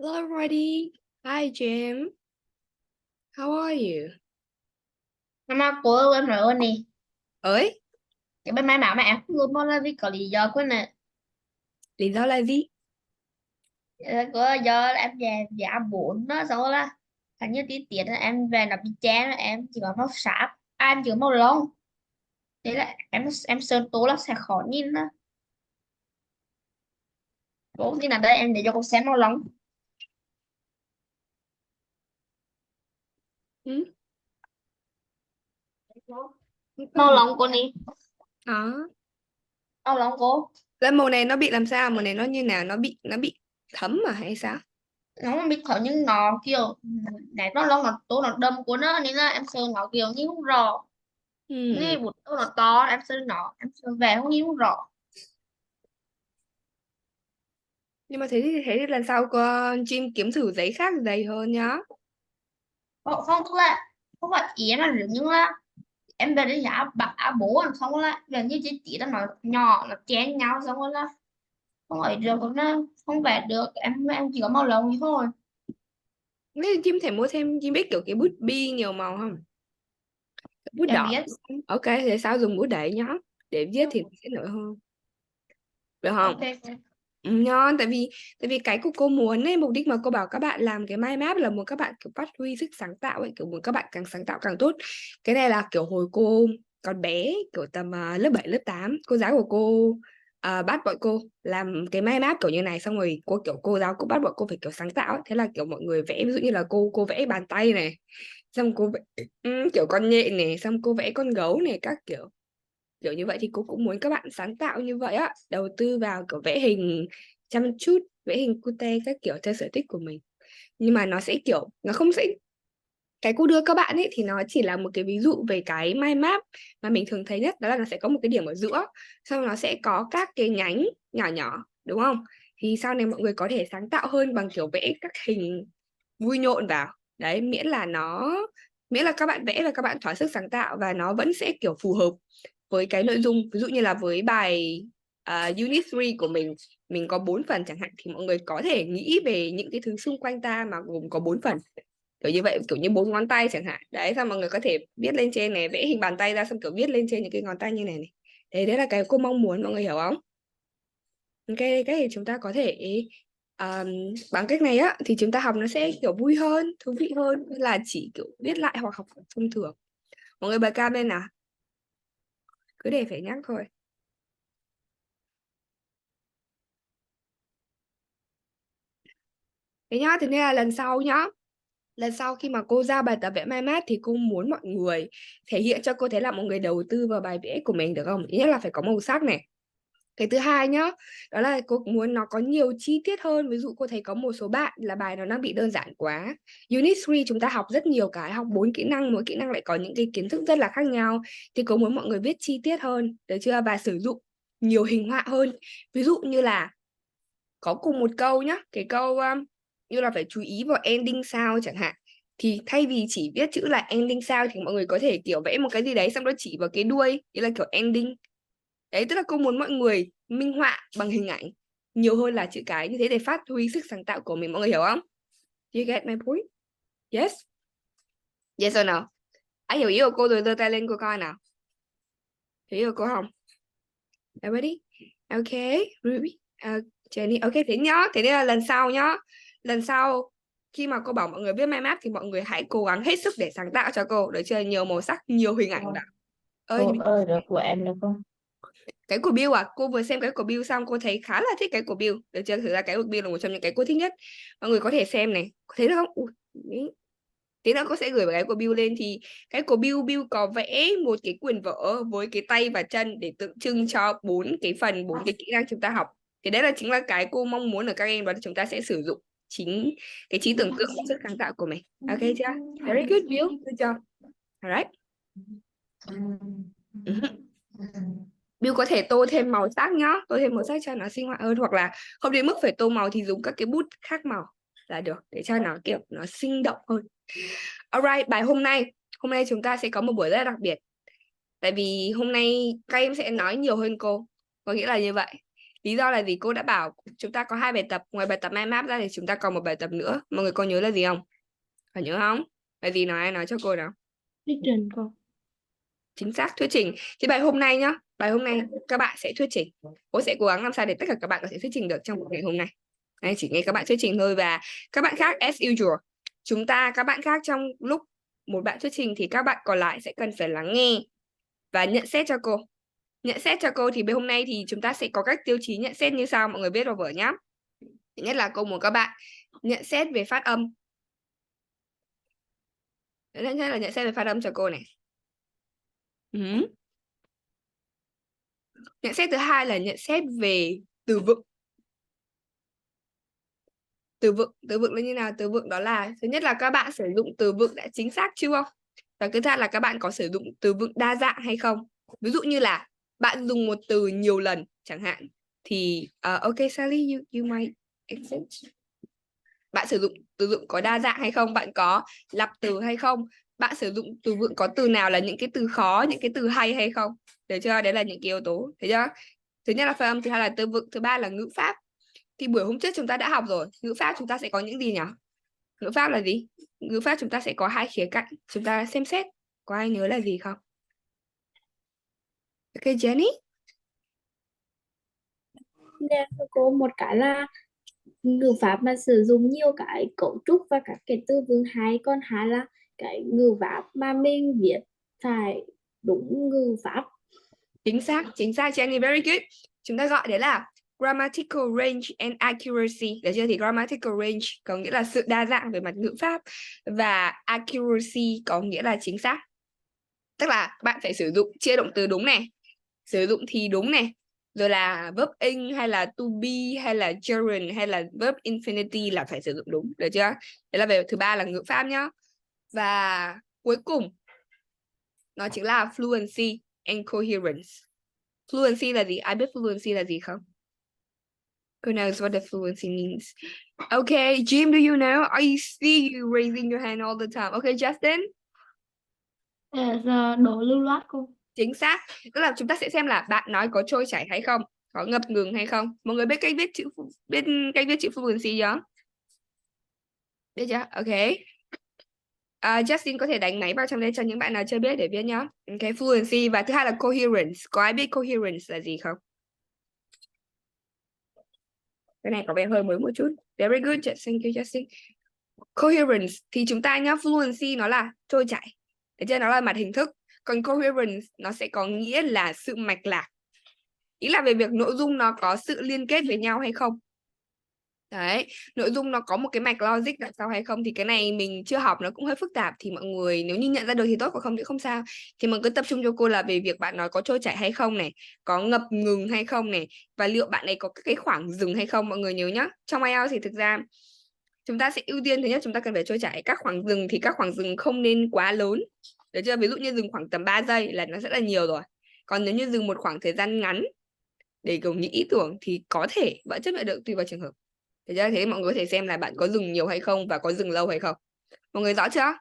Hello everybody. Hi Jim. How are you? Mà cô em nói ơn nè, Ơi, cái bên mai bảo mẹ em không luôn mà là vì có lý do của nè. lý do là gì? Có do là em về giá 4 đó, xong rồi là hình như tí tiết là em về nó bị chán rồi, em chỉ có màu sáp, em chỉ có màu lông. Thế là em sơn tố là sẽ khó nhìn đó. Cô như là đây em để cho cô xem màu lông. Ừ, không có Màu gì. lông cô nè, Đó. màu lông cô. Là màu này nó bị làm sao? Màu này nó như nào? Nó bị thấm à hay sao? Nó mà biết thở nhưng nó kiểu nét nó lông nó tố nó đậm của nó, nên là em sơn nó kiểu như không rõ. Ừ. Như bút tố nó to, em sơn về không nhìn không rõ. Nhưng mà thế thì lần sau con Jim kiếm thử giấy khác dày hơn nhá. Không, không, tức là không phải ý em là giống như là em về đến giá bạc á bố làm xong rồi là gần như chỉ là nó nhỏ nó chén nhau, xong rồi là không ấy được, nó không vẽ được, em chỉ có màu lông thì thôi. Thế thì Jim thể mua thêm, Jim biết kiểu cái bút bi nhiều màu không? Bút Em đỏ. biết. Ok, thế sao dùng bút đấy nhá. Để viết thì nó sẽ nổi hơn. Được không? Ok. Ừ, ngon, tại vì cái của cô muốn ấy, mục đích mà cô bảo các bạn làm cái mind map là muốn các bạn kiểu phát huy sức sáng tạo ấy, kiểu muốn các bạn càng sáng tạo càng tốt. Cái này là kiểu hồi cô còn bé, kiểu tầm lớp 7 lớp 8 cô giáo của cô bắt bọn cô làm cái mind map kiểu như này, xong rồi cô giáo cũng bắt bọn cô phải kiểu sáng tạo ấy. Thế là kiểu mọi người vẽ, ví dụ như là cô vẽ bàn tay này, xong cô vẽ kiểu con nhện này, xong cô vẽ con gấu này, các kiểu kiểu như vậy. Thì cô cũng muốn các bạn sáng tạo như vậy á, đầu tư vào kiểu vẽ hình chăm chút, vẽ hình cute các kiểu theo sở thích của mình. Nhưng mà nó sẽ kiểu nó không sẽ, cái cô đưa các bạn ấy thì nó chỉ là một cái ví dụ về cái mind map mà mình thường thấy nhất, đó là nó sẽ có một cái điểm ở giữa, xong rồi nó sẽ có các cái nhánh nhỏ nhỏ, đúng không? Thì sau này mọi người có thể sáng tạo hơn bằng kiểu vẽ các hình vui nhộn vào đấy, miễn là các bạn vẽ và các bạn thỏa sức sáng tạo, và nó vẫn sẽ kiểu phù hợp với cái nội dung. Ví dụ như là với bài Unit 3 của mình có 4 phần chẳng hạn, thì mọi người có thể nghĩ về những cái thứ xung quanh ta mà gồm có 4 phần, kiểu như vậy, kiểu như 4 ngón tay chẳng hạn đấy, xong mọi người có thể viết lên trên này, vẽ hình bàn tay ra, xong kiểu viết lên trên những cái ngón tay như này đấy, đấy là cái cô mong muốn, mọi người hiểu không? Cái thì chúng ta có thể um, bằng cách này á thì chúng ta học nó sẽ kiểu vui hơn, thú vị hơn là chỉ kiểu viết lại hoặc học thông thường. Mọi người bật cam lên nào, cứ để phải nhắc thôi. Thế nhá, thế nên là lần sau khi mà cô giao bài tập vẽ mind map thì cô muốn mọi người thể hiện cho cô thấy là mọi người đầu tư vào bài vẽ của mình, được không? Ý nhất là phải có màu sắc này. Cái thứ hai nhá, đó là cô muốn nó có nhiều chi tiết hơn. Ví dụ cô thấy có một số bạn là bài nó đang bị đơn giản quá. Unit 3 chúng ta học rất nhiều cái, học 4 kỹ năng, mỗi kỹ năng lại có những cái kiến thức rất là khác nhau. Thì cô muốn mọi người viết chi tiết hơn, được chưa? Và sử dụng nhiều hình họa hơn. Ví dụ như là có cùng một câu nhá, cái câu như là phải chú ý vào ending sao chẳng hạn. Thì thay vì chỉ viết chữ là ending sao thì mọi người có thể kiểu vẽ một cái gì đấy xong đó chỉ vào cái đuôi, ý là kiểu ending. Đấy, tức là cô muốn mọi người minh họa bằng hình ảnh nhiều hơn là chữ cái, như thế để phát huy sức sáng tạo của mình, mọi người hiểu không? You get my point? Yes? Yes or no? Ai hiểu ý của cô rồi giơ tay lên cô coi nào. Hiểu ý của cô không? Everybody? Okay, Ruby. Jenny. Ok, thế nhá. Thế nên là lần sau nhá. Lần sau khi mà cô bảo mọi người viết mind map thì mọi người hãy cố gắng hết sức để sáng tạo cho cô. Được chưa? Nhiều màu sắc, nhiều hình ảnh Cô, vào. Ơi, cô ơi được của em được không? cái của Bill à? Cô vừa xem cái của Bill xong cô thấy khá là thích cái của Bill. Được chưa? Thực ra cái của Bill là một trong những cái cô thích nhất. Mọi người có thể xem này. Có thấy được không? Ui, ý. Tí nữa cô sẽ gửi cái của Bill lên. Thì cái của Bill, Bill có vẽ một cái quyển vở với cái tay và chân để tượng trưng cho bốn cái kỹ năng chúng ta học. Thì đấy là chính là cái cô mong muốn ở các em, đó là chúng ta sẽ sử dụng chính cái trí tưởng tượng và sức sáng tạo của mình. Ok chưa? Very good, Bill. Good job. Alright. Bill có thể tô thêm màu sắc nhá, tô thêm màu sắc cho nó sinh hoạt hơn, hoặc là không đến mức phải tô màu thì dùng các cái bút khác màu là được, để cho nó kiểu nó sinh động hơn. Alright, bài hôm nay chúng ta sẽ có một buổi rất là đặc biệt, tại vì hôm nay các em sẽ nói nhiều hơn cô, có nghĩa là như vậy. Lý do là gì? Cô đã bảo chúng ta có 2 bài tập, ngoài bài tập mind map ra thì chúng ta còn một bài tập nữa. Mọi người có nhớ là gì không? Phải nhớ không? Là gì, nói ai nói cho cô nào. Thuyết trình cô. Chính xác, thuyết trình. Thì bài hôm nay nhá, bài hôm nay các bạn sẽ thuyết trình. Cô sẽ cố gắng làm sao để tất cả các bạn có thể thuyết trình được trong một ngày hôm nay. Đây, chỉ nghe các bạn thuyết trình thôi, và các bạn khác as usual. Các bạn khác trong lúc một bạn thuyết trình thì các bạn còn lại sẽ cần phải lắng nghe và nhận xét cho cô. Nhận xét cho cô thì hôm nay thì chúng ta sẽ có các tiêu chí nhận xét như sau, mọi người viết vào vở nhá. Thứ nhất là cô muốn các bạn nhận xét về phát âm. Thứ nhất là nhận xét về phát âm cho cô này. Nhận xét thứ hai là nhận xét về từ vựng. Từ vựng là như nào? Từ vựng đó là thứ nhất là các bạn sử dụng từ vựng đã chính xác chưa? Và thứ hai là các bạn có sử dụng từ vựng đa dạng hay không? Ví dụ như là bạn dùng một từ nhiều lần chẳng hạn thì okay Sally, you might accept. Bạn sử dụng từ vựng có đa dạng hay không? Bạn có lặp từ hay không? Bạn sử dụng từ vựng có từ nào là những cái từ khó, những cái từ hay hay không? Được chưa? Đấy là những cái yếu tố. Thấy chưa? Thứ nhất là phát âm, thứ hai là từ vựng, thứ ba là ngữ pháp. Thì buổi hôm trước chúng ta đã học rồi. Ngữ pháp chúng ta sẽ có những gì nhỉ? Ngữ pháp là gì? Ngữ pháp chúng ta sẽ có 2 khía cạnh. Chúng ta xem xét. Có ai nhớ là gì không? Ok Jenny? Nè, cô một cái là ngữ pháp mà sử dụng nhiều cái cấu trúc và các cái từ vựng hay, còn hai là cái ngữ pháp mà mình viết phải đúng ngữ pháp. Chính xác Jenny, very good. Chúng ta gọi đấy là grammatical range and accuracy. Được chưa? Thì grammatical range có nghĩa là sự đa dạng về mặt ngữ pháp và accuracy có nghĩa là chính xác. Tức là bạn phải sử dụng chia động từ đúng này, sử dụng thì đúng này, rồi là verb in hay là to be hay là gerund hay là verb infinity là phải sử dụng đúng, được chưa? Đấy là về thứ ba là ngữ pháp nhá. Và cuối cùng nó chính là fluency and coherence. Fluency là gì? Ai biết fluency là gì không? Who knows what the fluency means? Okay, Jim, do you know? I see you raising your hand all the time. Okay, Justin? Độ lưu loát cô. Chính xác. Tức là chúng ta sẽ xem là bạn nói có trôi chảy hay không, có ngập ngừng hay không. Mọi người biết cách viết chữ fluency chưa? Biết chưa? Ok. Justin có thể đánh máy vào trong đây cho những bạn nào chưa biết để biết nhá. Ok, fluency. Và thứ hai là coherence. Có ai biết coherence là gì không? Cái này có vẻ hơi mới một chút. Very good, thank you, Justin. Coherence thì chúng ta nhá, fluency nó là trôi chảy. Thế chứ nó là mặt hình thức. Còn coherence nó sẽ có nghĩa là sự mạch lạc. Ý là về việc nội dung nó có sự liên kết với nhau hay không. Đấy, nội dung nó có một cái mạch logic đằng sau hay không thì cái này mình chưa học, nó cũng hơi phức tạp, thì mọi người nếu như nhận ra được thì tốt, còn không thì không sao. Thì mình cứ tập trung cho cô là về việc bạn nói có trôi chảy hay không này, có ngập ngừng hay không này, và liệu bạn ấy có cái khoảng dừng hay không. Mọi người nhớ nhá, trong IELTS thì thực ra chúng ta sẽ ưu tiên thứ nhất, chúng ta cần phải trôi chảy. Các khoảng dừng thì các khoảng dừng không nên quá lớn, được chưa? Ví dụ như dừng khoảng tầm 3 giây là nó sẽ là nhiều rồi. Còn nếu như dừng một khoảng thời gian ngắn để kiểu nghĩ ý tưởng thì có thể vẫn chấp nhận được, tùy vào trường hợp. Thế chưa? Thế mọi người có thể xem là bạn có dừng nhiều hay không và có dừng lâu hay không. Mọi người rõ chưa?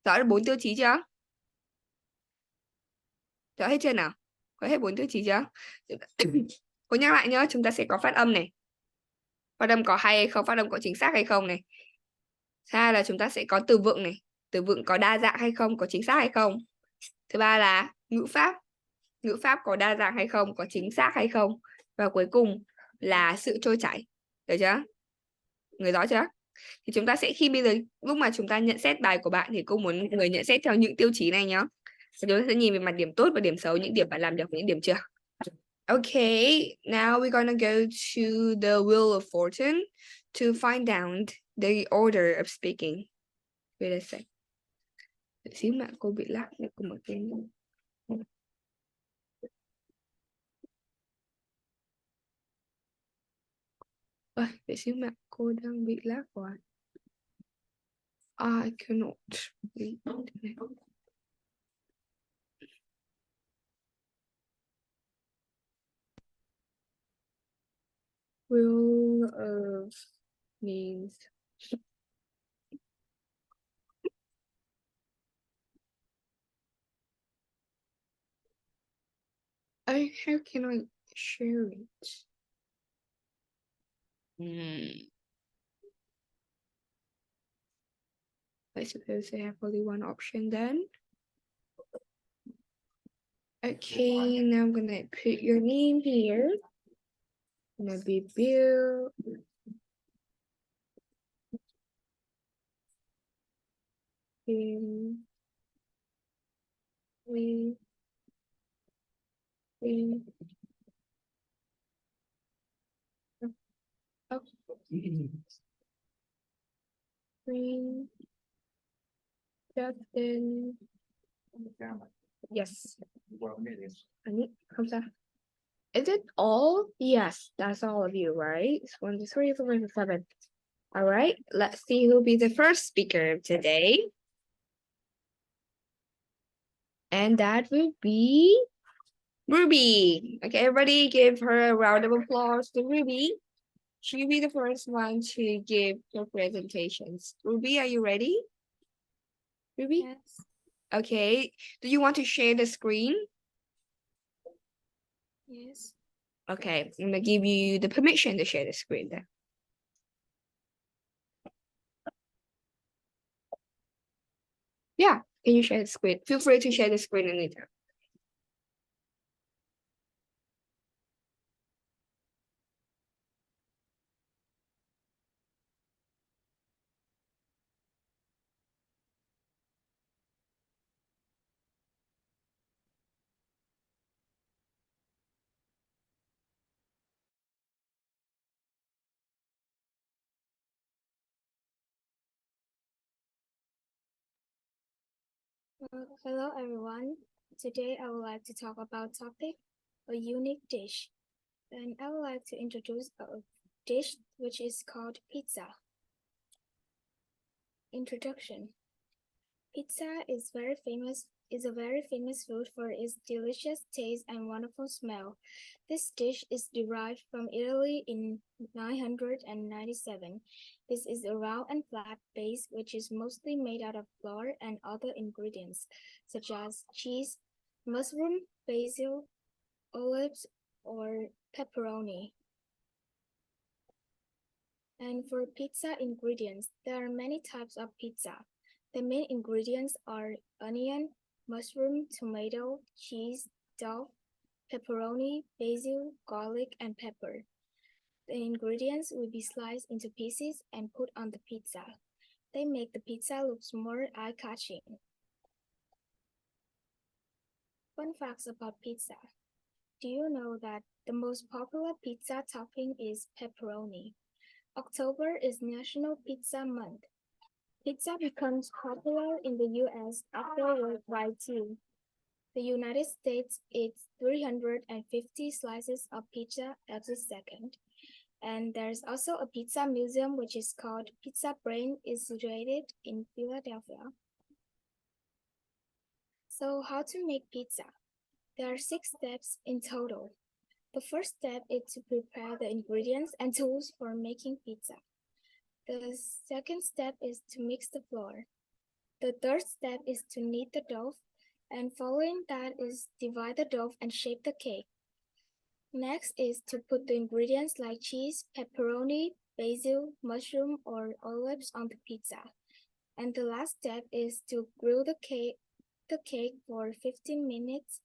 Rõ được 4 tiêu chí chưa? Rõ hết chưa nào? Có hết 4 tiêu chí chưa? Cô nhắc lại nhá, chúng ta sẽ có phát âm này. Phát âm có hay hay không, phát âm có chính xác hay không này. Hai là chúng ta sẽ có từ vựng này. Từ vựng có đa dạng hay không, có chính xác hay không. Thứ ba là ngữ pháp. Ngữ pháp có đa dạng hay không, có chính xác hay không. Và cuối cùng là sự trôi chảy. Được chưa? Người rõ chưa? Thì chúng ta sẽ khi bây giờ lúc mà chúng ta nhận xét bài của bạn thì cô muốn người nhận xét theo những tiêu chí này nhá. Chúng ta sẽ nhìn về mặt điểm tốt và điểm xấu, những điểm bạn làm được và những điểm chưa. Okay, now we're gonna go to the Wheel of Fortune to find out the order of speaking. Wait a sec. Để xíu mà cô bị lag để cô mở cái. Để xíu mà cô đang bị lag quá. I cannot read. Wheel of means how can I share it? I suppose I have only one option then. Okay, now I'm gonna put your name here. Gonna be Bill. Bill. Bill. Bill. Oh, Green. Justin. Yes. Không sao. Is it all? Yes, that's all of you, right? It's 1, 2, 3, 4, 5, 6, 7. All right, let's see who'll be the first speaker today. And that would be Ruby. Okay, everybody give her a round of applause to Ruby. She'll be the first one to give her presentations. Ruby, are you ready? Ruby? Yes. Okay, do you want to share the screen? Yes. Okay, I'm gonna give you the permission to share the screen then. Yeah, can you share the screen? Feel free to share the screen anytime. Hello everyone. Today I would like to talk about topic, a unique dish. And I would like to introduce a dish which is called pizza. Introduction. Pizza is a very famous food for its delicious taste and wonderful smell. This dish is derived from Italy in 997. This is a round and flat base which is mostly made out of flour and other ingredients such as cheese, mushroom, basil, olives, or pepperoni. And for pizza ingredients, there are many types of pizza. The main ingredients are onion, mushroom, tomato, cheese, dough, pepperoni, basil, garlic, and pepper. The ingredients will be sliced into pieces and put on the pizza. They make the pizza look more eye-catching. Fun facts about pizza. Do you know that the most popular pizza topping is pepperoni? October is National Pizza Month. Pizza becomes popular in the US after World War II. The United States eats 350 slices of pizza every second. And there's also a pizza museum which is called Pizza Brain, is situated in Philadelphia. So how to make pizza? There are 6 steps in total. The first step is to prepare the ingredients and tools for making pizza. The second step is to mix the flour. The third step is to knead the dough, and following that is divide the dough and shape the cake. Next is to put the ingredients like cheese, pepperoni, basil, mushroom, or olives on the pizza. And the last step is to grill the cake for 15 minutes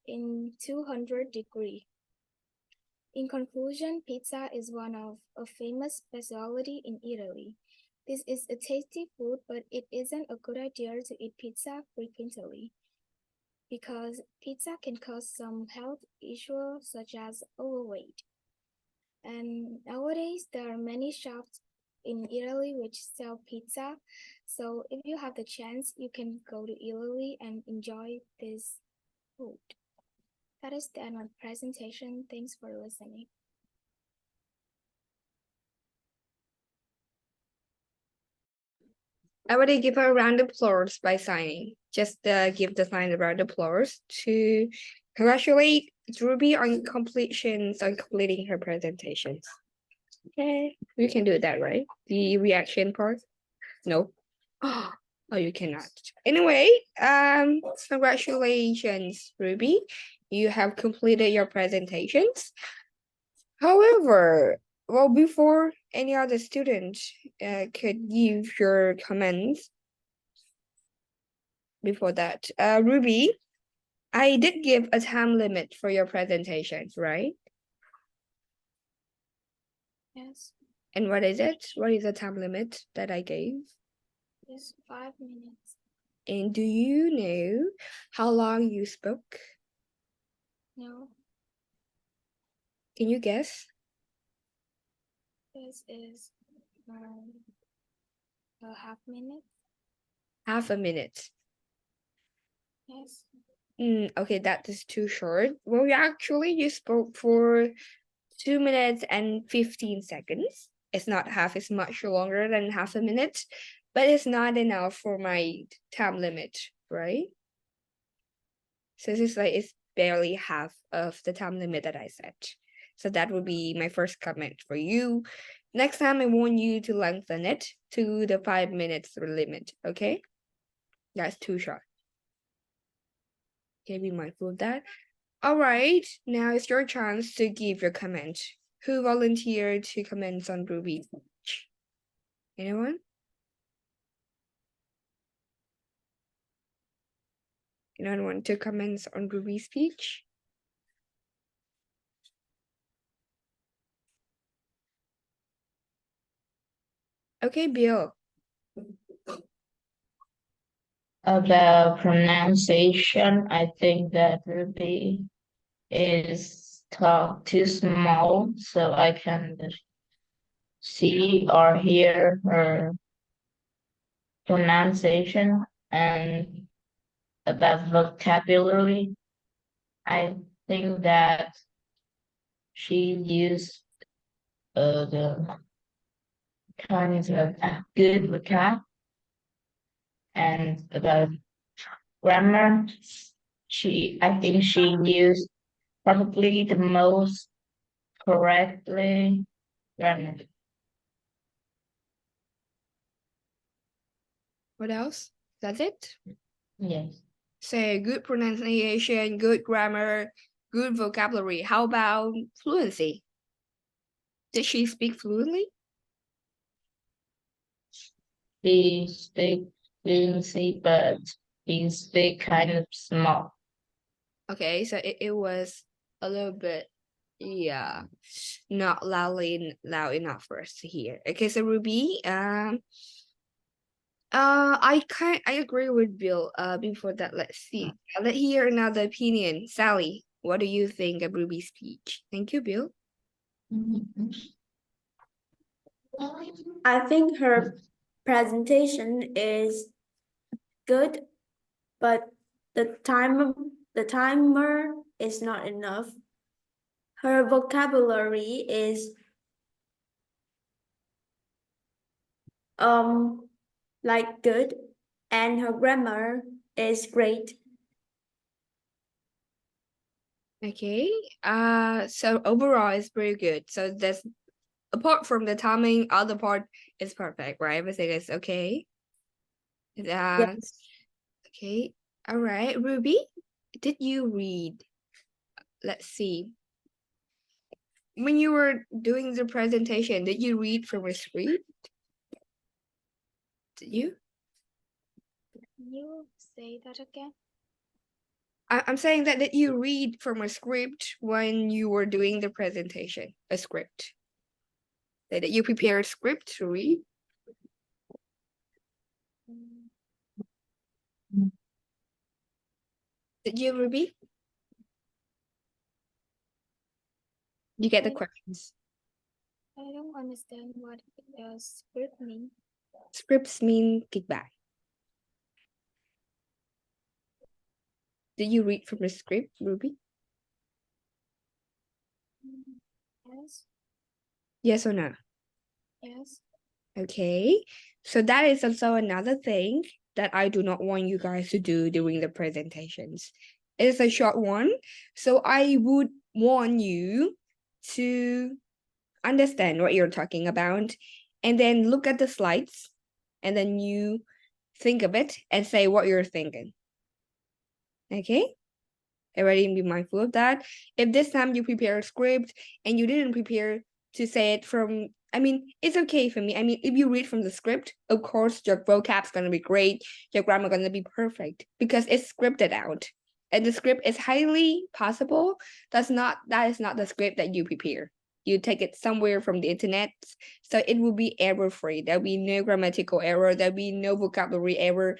in 200 degrees. In conclusion, pizza is one of a famous specialty in Italy. This is a tasty food, but it isn't a good idea to eat pizza frequently because pizza can cause some health issues such as overweight. And nowadays, there are many shops in Italy which sell pizza. So if you have the chance, you can go to Italy and enjoy this food. That is the end of the presentation. Thanks for listening. Everybody give her a round of applause by signing. Just give the sign a round of applause to congratulate Ruby on completing her presentations. Okay, you can do that, right? The reaction part? No. Oh, you cannot. Anyway, congratulations, Ruby. You have completed your presentations. However, well, before any other student could give your comments before that, Ruby, I did give a time limit for your presentations, right? Yes, And what is it? What is the time limit that I gave? it's 5 minutes. And do you know how long you spoke? No, Can you guess? this is a half minute. Half a minute. Yes. Okay, that is too short. Well, you spoke for 2 minutes and 15 seconds. It's not half, it's much longer than half a minute, but it's not enough for my time limit, right? So it's barely half of the time limit that I set. So that would be my first comment for you. Next time I want you to lengthen it to the 5 minutes limit, okay? That's too short. Okay, be mindful of that. All right, now it's your chance to give your comment. Who volunteered to comment on Ruby's speech? Anyone? Anyone want to comment on Ruby's speech? Okay, Bill. About pronunciation, I think that Ruby is talk too small, so I can see or hear her pronunciation. And about vocabulary, I think that she used the kinds of good vocab. And about grammar, I think she used probably the most correctly grammar. What else? That's it? Yes. Say good pronunciation, good grammar, good vocabulary. How about fluency? Did she speak fluently? She speak fluency, but she speak kind of small. Okay, so it was a little bit, yeah, not loud enough for us to hear. Okay, so Ruby, I agree with Bill. Before that, let's see. Let's hear another opinion. Sally, what do you think of Ruby's speech? Thank you, Bill. I think her presentation is good, but the timer is not enough. Her vocabulary is like good, and her grammar is great. Okay. So overall, it's pretty good. So there's apart from the timing, other part is perfect, right? Everything is okay. Yes. Okay. All right, Ruby, did you read? Let's see. When you were doing the presentation, did you read from a script? Did you? Can you say that again? I'm saying that did you read from a script when you were doing the presentation? A script. Did you prepare a script to read? Did you, Ruby? You get the I- questions. I don't understand what the script means. Scripts mean kickback. Did you read from a script, Ruby? Yes, Yes or no? yes. Okay. So that is also another thing that I do not want you guys to do during the presentations. It's a short one. So I would want you to understand what you're talking about and then look at the slides and then you think of it and say what you're thinking. Okay? Everybody be mindful of that. If this time you prepare a script and you didn't prepare to say it from, I mean, it's okay for me. I mean, if you read from the script, of course, your vocab's going to be great. Your grammar going to be perfect because it's scripted out. And the script is highly possible. That is not the script that you prepare. You take it somewhere from the internet. So it will be error-free. There'll be no grammatical error. There'll be no vocabulary error.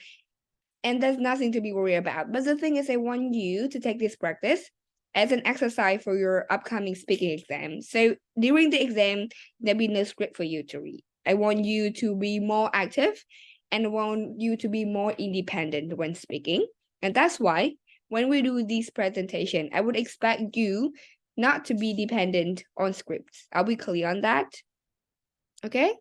And there's nothing to be worried about. But the thing is, I want you to take this practice as an exercise for your upcoming speaking exam. So during the exam, there'll be no script for you to read. I want you to be more active and I want you to be more independent when speaking. And that's why when we do this presentation, I would expect you not to be dependent on scripts. Are we clear on that? Okay?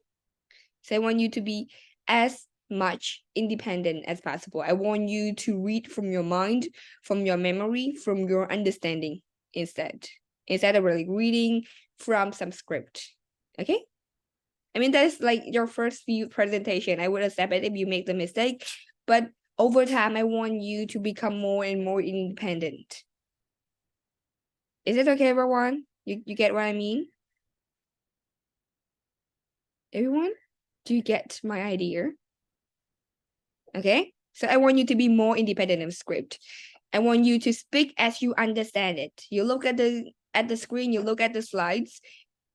So I want you to be as much independent as possible. I want you to read from your mind, from your memory, from your understanding instead of really reading from some script. Okay? I mean, that is like your first few presentation. I would accept it if you make the mistake, but over time, I want you to become more and more independent. Is it okay, everyone? You get what I mean? Everyone? Do you get my idea? Okay? So I want you to be more independent of script. I want you to speak as you understand it. You look at the screen, you look at the slides.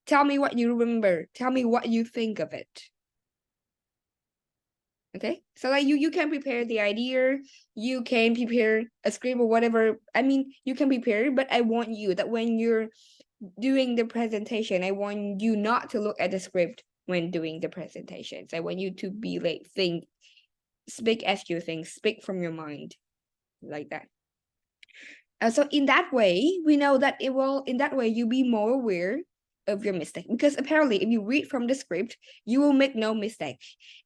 Tell me what you remember. Tell me what you think of it. Okay? So like you can prepare the idea, you can prepare a script or whatever. I mean, you can prepare, but I want you that when you're doing the presentation, I want you not to look at the script when doing the presentations. I want you to be like speak as you think, speak from your mind, like that. So in that way, we know that in that way, you'll be more aware of your mistake. Because apparently, if you read from the script, you will make no mistake.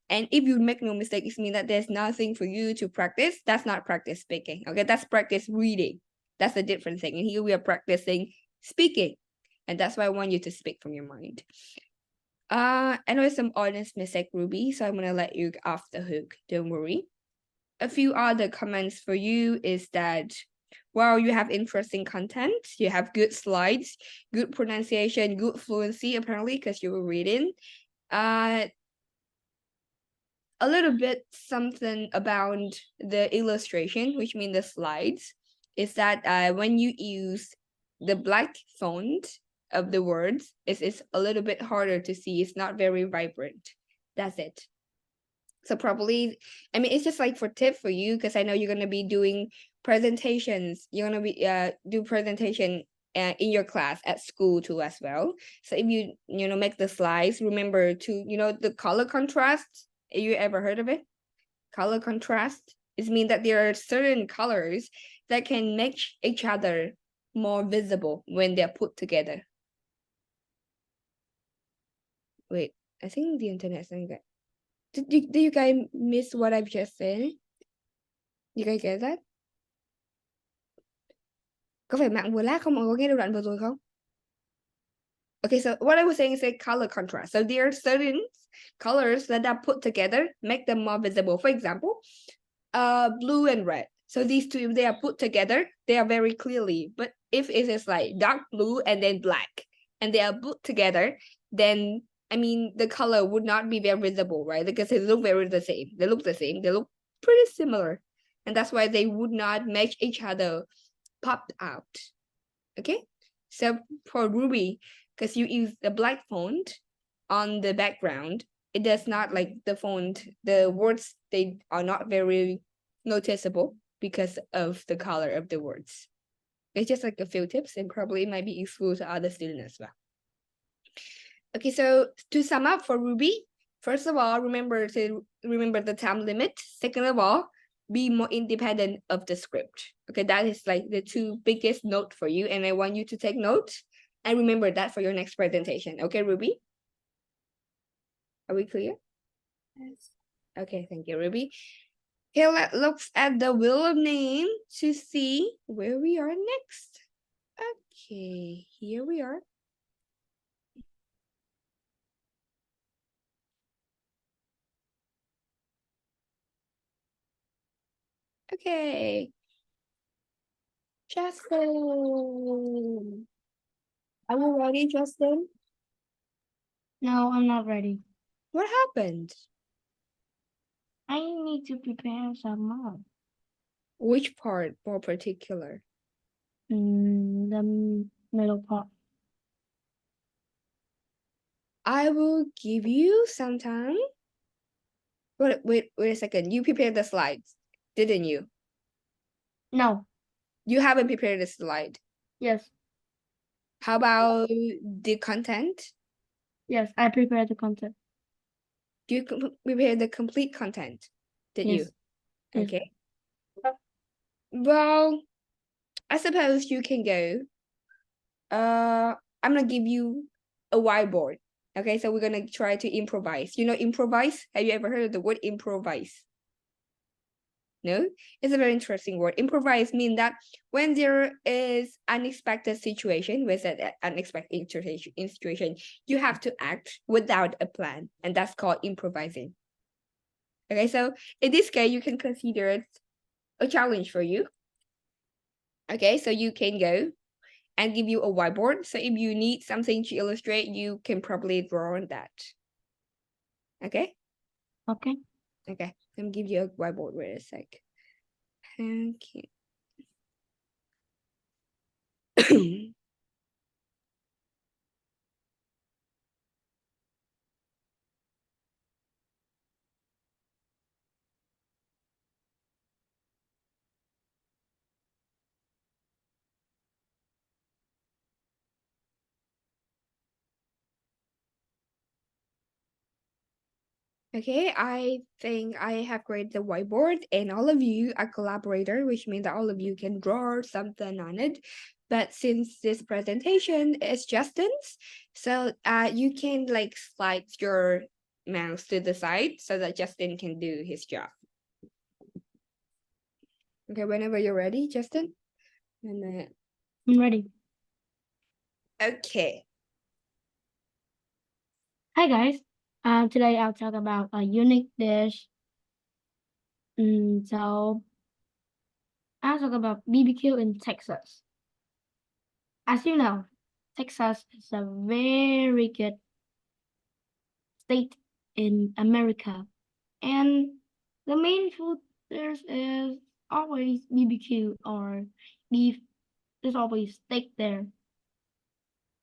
And if you make no mistake, it means that there's nothing for you to practice. That's not practice speaking. Okay, that's practice reading. That's a different thing. And here we are practicing speaking. And that's why I want you to speak from your mind. I know it's some honest mistake, Ruby, so I'm gonna let you off the hook. Don't worry. A few other comments for you is that, well, you have interesting content, you have good slides, good pronunciation, good fluency, apparently, because you were reading. A little bit something about the illustration, which means the slides, is that when you use the black font of the words, it's a little bit harder to see. It's not very vibrant. That's it. So probably, I mean, it's just like for tip for you, because I know you're going to be doing presentations. You're going to be do presentation in your class at school too as well. So if you make the slides, remember to the color contrast. You ever heard of it? Color contrast. It means that there are certain colors that can make each other more visible when they're put together. Wait, I think the internet's not good. Did you guys miss what I've just said? You guys get that? Có phải mạng vừa lag không? Mọi người có nghe được đoạn vừa rồi không? Okay, so what I was saying is a color contrast. So there are certain colors that are put together, make them more visible. For example, blue and red. So these two, if they are put together, they are very clearly. But if it is like dark blue and then black, and they are put together, then I mean the color would not be very visible, right? Because they look very the same. They look the same. They look pretty similar, and that's why they would not make each other popped out. Okay, so for Ruby, because you use the black font on the background, it does not like the font, the words, they are not very noticeable because of the color of the words. It's just like a few tips and probably might be useful to other students as well. Okay, so to sum up for Ruby, first of all, remember the time limit. Second of all, be more independent of the script. Okay, that is like the two biggest note for you, and I want you to take note and remember that for your next presentation. Okay, Ruby? Are we clear? Yes. Okay, thank you, Ruby. Okay, let's look at the wheel of name to see where we are next. Okay, here we are. Okay. Justin. Are you ready, Justin? No, I'm not ready. What happened? I need to prepare some more. Which part more particular? The middle part. I will give you some time. Wait a second. You prepared the slides, didn't you? No. You haven't prepared the slide. Yes. How about the content? Yes, I prepared the content. Do you prepare the complete content? Did you? Yes. Yes. Okay. Well, I suppose you can go. I'm gonna give you a whiteboard. Okay, so we're gonna try to improvise. You know, improvise? Have you ever heard of the word improvise? No, it's a very interesting word. Improvise means that when there is unexpected situation, with an unexpected situation, you have to act without a plan, and that's called improvising. Okay, so in this case, you can consider it a challenge for you. Okay, so you can go and give you a whiteboard. So if you need something to illustrate, you can probably draw on that. Okay? Okay. Okay, let me give you a whiteboard. Wait a sec. Okay. Okay, I think I have created the whiteboard and all of you are collaborator, which means that all of you can draw something on it. But since this presentation is Justin's, so you can like slide your mouse to the side so that Justin can do his job. Okay, whenever you're ready, Justin. And I'm ready. okay. Hi guys. Today I'll talk about a unique dish. So I'll talk about BBQ in Texas. As you know, Texas is a very good state in America, and the main food there is always BBQ or beef. There's always steak there.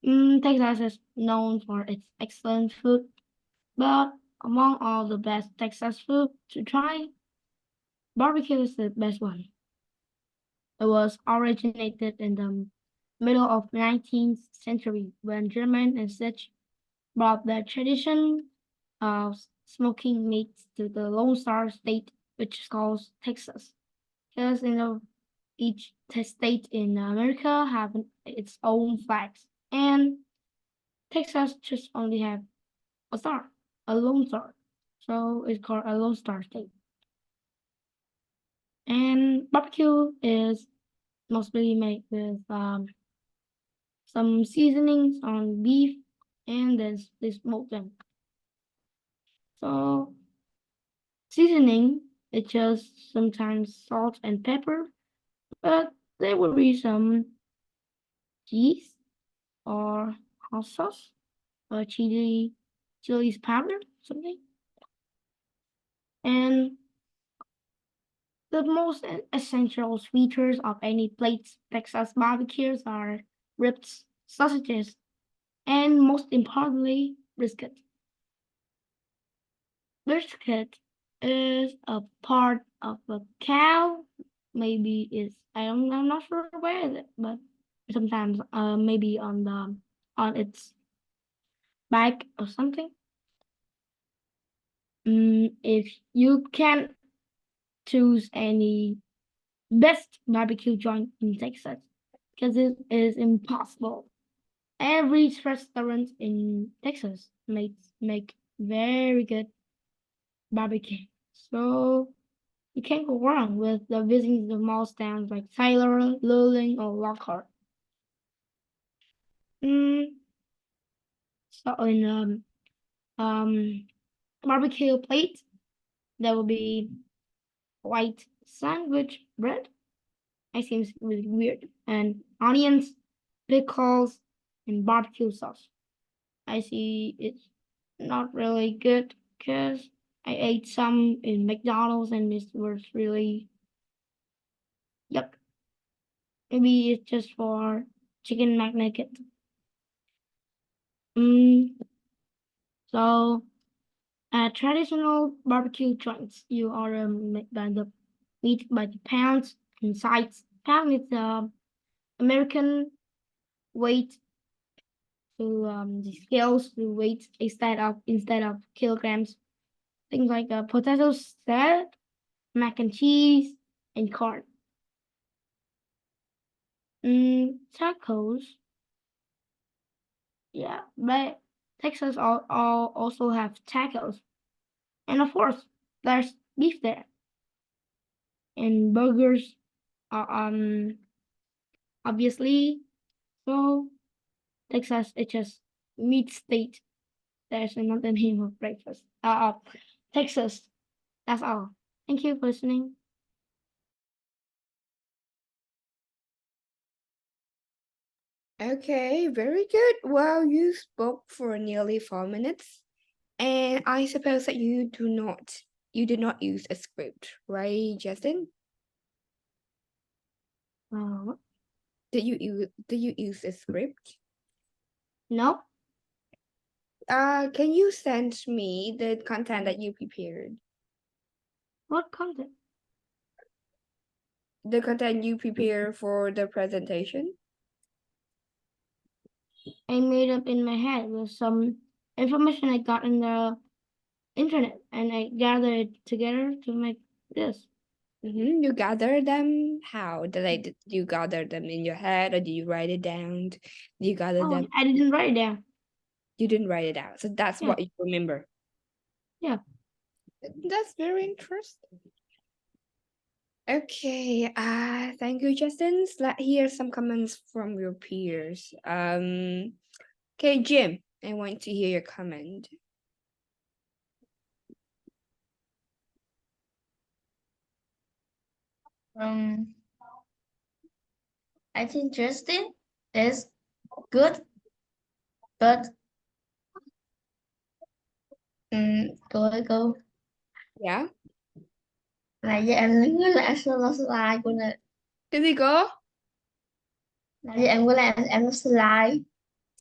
Texas is known for its excellent food, but among all the best Texas food to try, barbecue is the best one. It was originated in the middle of 19th century when German and Dutch brought the tradition of smoking meat to the Lone Star State, which is called Texas. Because each state in America have its own flags, and Texas just only have a star, a lone star. So it's called a Lone Star State. And barbecue is mostly made with some seasonings on beef, and then they smoke them. So seasoning, it's just sometimes salt and pepper, but there will be some cheese or hot sauce or chilies powder, something. And the most essential features of any plates Texas barbecues are ribs, sausages, and most importantly, brisket. Brisket is a part of a cow. Maybe it's I'm not sure where is it, but sometimes maybe on its back or something. If you can choose any best barbecue joint in Texas, because it is impossible. Every restaurant in Texas make very good barbecue. So you can't go wrong with the visiting the small towns like Tyler, Luling, or Lockhart. So in barbecue plate, there will be white sandwich bread. It seems really weird. And onions, pickles, and barbecue sauce. I see it's not really good because I ate some in McDonald's and it was really yuck. Maybe it's just for chicken McNugget. So traditional barbecue joints, you order by the meat by the pounds and sides. Pound is the American weight to the scales to weight instead of kilograms. Things like potato salad, mac and cheese, and corn. Tacos. Yeah, but Texas all also have tacos. And of course, there's beef there. And burgers are obviously. So Texas is just meat state. There's another name of breakfast. Texas. That's all. Thank you for listening. Okay, very good. Well, you spoke for nearly 4 minutes, and I suppose that you did not use a script, right, Justin? Did you use a script? No. Can you send me the content that you prepared? What content? The content you prepare for the presentation? I made up in my head with some information I got in the internet, and I gathered it together to make this. You gather them? How? Did you gather them in your head, or do you write it down? Do you gather Oh, them? I didn't write it down. You didn't write it out, so that's Yeah. what you remember. Yeah. That's very interesting. Okay, thank you, Justin. Let's hear some comments from your peers. Okay, Jim, I want to hear your comment. I think Justin is good, but cô Yeah. nãy giờ em đứng với lại solo slide của nè, Cái gì cơ? nãy giờ em có làm em slide.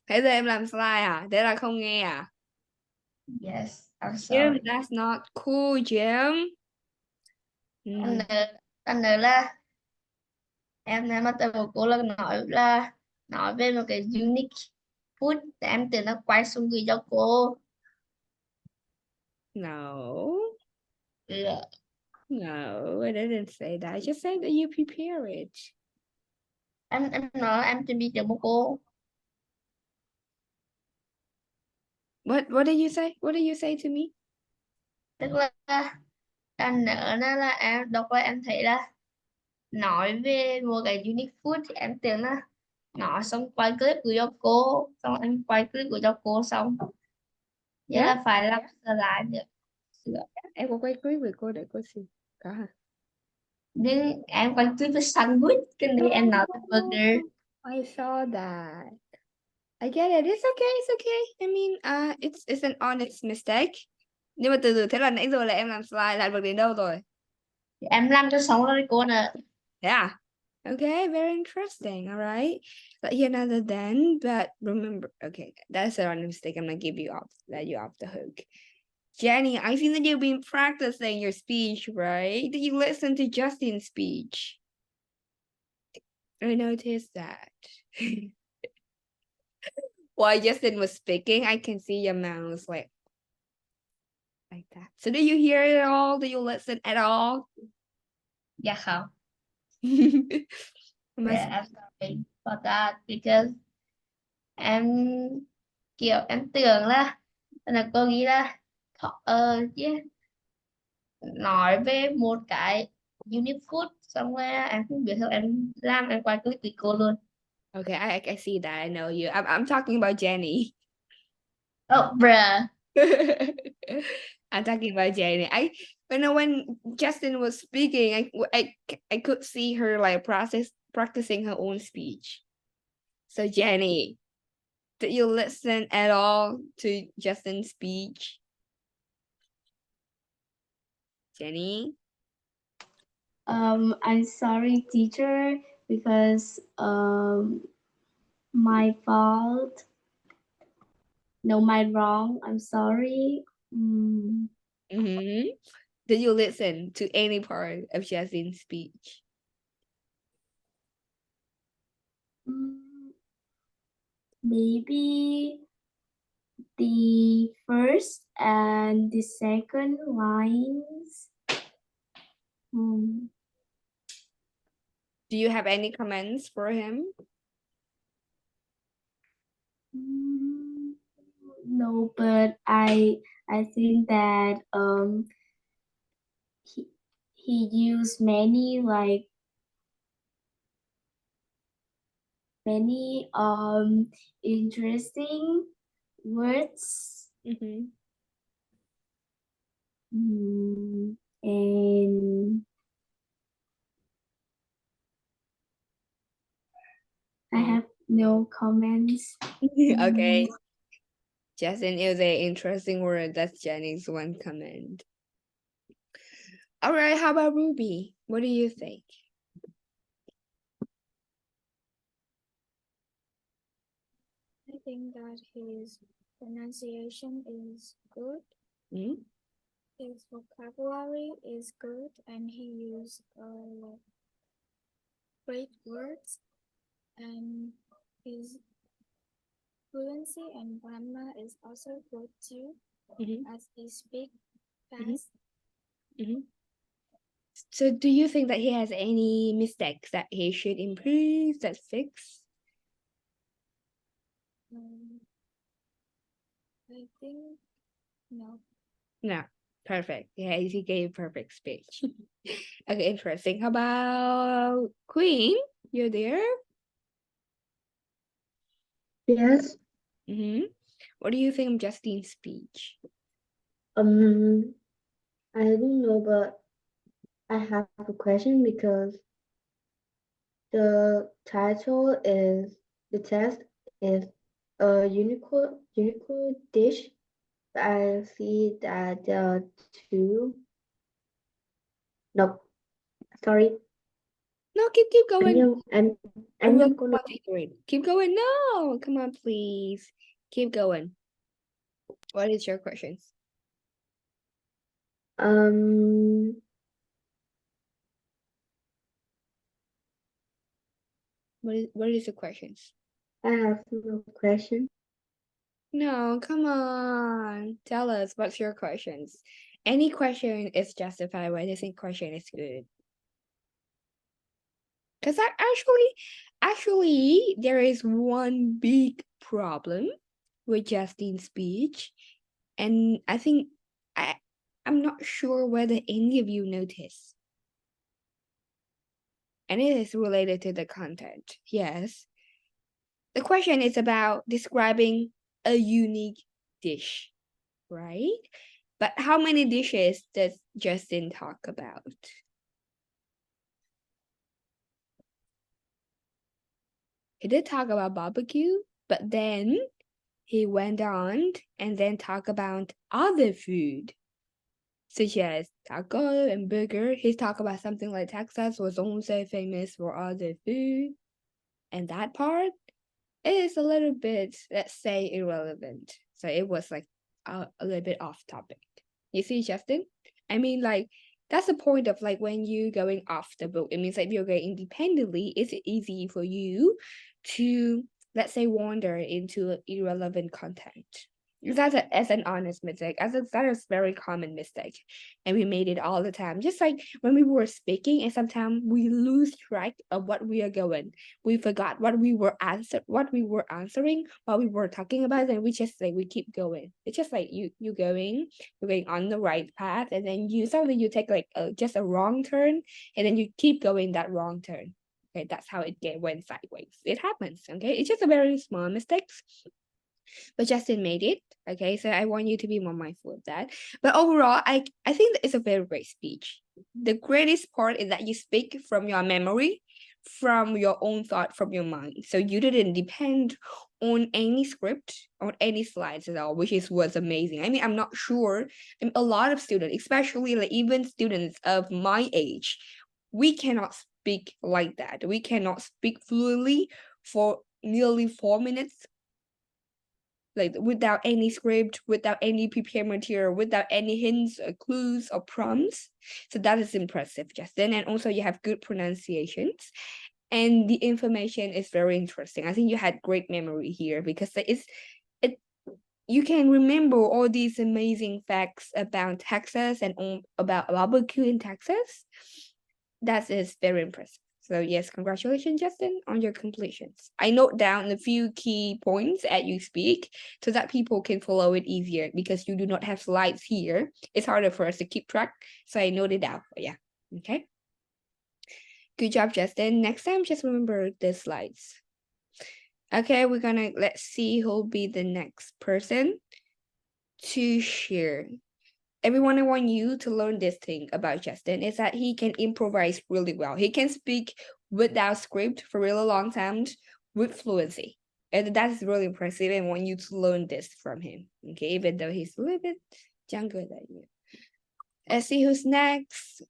Thế giờ em làm slide à? Thế là không nghe à? Yes, I'm Jim, sorry. that's not cool, Jim. Anh nữa là em mà từ một cô là nói về một cái unique food thì em tưởng nó quay xuống gửi cho cô. No, Yeah. no, I didn't say that. I just said that you prepare it. Em nói em chuẩn bị cho một cô. What did you say? What did you say to me? Tức là anh nữa là em đọc là em thấy là nói về một cái unique food thì em tưởng là nó xong quay clip gửi cho cô, xong em quay clip gửi cho cô xong vậy Yeah. là phải làm lại nữa. Em có quay clip với cô để cô xem. Có hả? Nhưng em quay clip với sandwich cái này em nói về burger. I saw that. I get it. It's okay. It's okay. I mean, it's an honest mistake. Nhưng mà từ thế là nãy giờ là em làm slide lại được đến đâu rồi? Em làm cho xong rồi cô nè. Yeah. Okay, very interesting. All right. But here another then, but remember, okay, that's an honest mistake. I'm gonna let you off the hook. Jenny, I see that you've been practicing your speech, right? Did you listen to Justin's speech? I noticed that. While Justin was speaking, I can see your mouth like that. So do you hear it all? Do you listen at all? Dạ không. Must- Yeah, I'm sorry for that because em kiểu em tưởng là cô nghĩ là chứ nói về một cái unique food xong rồi em không biết sao em làm em quay clip với cô luôn. Okay, I see that. I know you. I'm talking about Jenny. Oh, bruh. I'm talking about Jenny. When Justin was speaking, I could see her like practicing her own speech. So Jenny, Did you listen at all to Justin's speech? Jenny? I'm sorry, teacher, because my fault. No, my wrong. I'm sorry. Mm-hmm. Did you listen to any part of Justin's speech? Maybe the first and the second lines. Do you have any comments for him? No, but I think that he used many interesting words. Mm-hmm. And I have no comments. Okay. Justin is an interesting word. That's Jenny's one comment. All right, how about Ruby? What do you think? I think that his pronunciation is good, Mm-hmm. his vocabulary is good, and he used great words, and his fluency and grammar is also good too, Mm-hmm. as he speaks Mhm. fast. Mm-hmm. So do you think that he has any mistakes that he should improve, that fix? I think no. No. Perfect. Yeah, he gave perfect speech. Okay, interesting. How about Queen? You're there? Yes. Mm-hmm. What do you think of Justin's speech? I don't know, but I have a question because the test is a unicorn dish. But I see that there are two. No, sorry. No, keep going. I'm will not gonna. Keep going. No, come on, please. Keep going. What is your questions? What is the questions? I have no question. No, come on. Tell us what's your questions. Any question is justified when you think question is good. Because actually, there is one big problem with Justin's speech, and I think I'm not sure whether any of you notice. And it is related to the content. Yes. The question is about describing a unique dish, right? But how many dishes does Justin talk about? He did talk about barbecue, but then he went on and then talk about other food, such as taco and burger. He talked about something like Texas was also famous for other food. And that part is a little bit, let's say, irrelevant. So it was like a little bit off topic. You see, Justin? I mean, like, that's the point of like when you going off the book. It means like if you're going independently, it's easy for you to, let's say, wander into irrelevant content. That's as an honest mistake. That is very common mistake, and we made it all the time. Just like when we were speaking, and sometimes we lose track of what we are going. We forgot what we were answering, what we were talking about, and we just like we keep going. It's just like you're going on the right path, and then suddenly you take like just a wrong turn, and then you keep going that wrong turn. Okay, that's how it went sideways. It happens. Okay, it's just a very small mistakes. But Justin made it. Okay, so I want you to be more mindful of that. But overall, I think that it's a very great speech. The greatest part is that you speak from your memory, from your own thought, from your mind. So you didn't depend on any script, on any slides at all, which was amazing. I mean, I'm not sure. A lot of students, especially like even students of my age, we cannot speak like that. We cannot speak fluently for nearly 4 minutes, like without any script, without any prepared material, without any hints or clues or prompts. So that is impressive, Justin. And also you have good pronunciations. And the information is very interesting. I think you had great memory here because it you can remember all these amazing facts about Texas and about barbecue in Texas. That is very impressive. So yes, congratulations, Justin, on your completions. I note down a few key points as you speak so that people can follow it easier because you do not have slides here. It's harder for us to keep track. So I noted down. But yeah, okay. Good job, Justin. Next time, just remember the slides. Okay, let's see who'll be the next person to share. Everyone, I want you to learn this thing about Justin is that he can improvise really well. He can speak without script for a really long time with fluency. And that's really impressive. I want you to learn this from him. Okay, even though he's a little bit younger than you. Let's see who's next.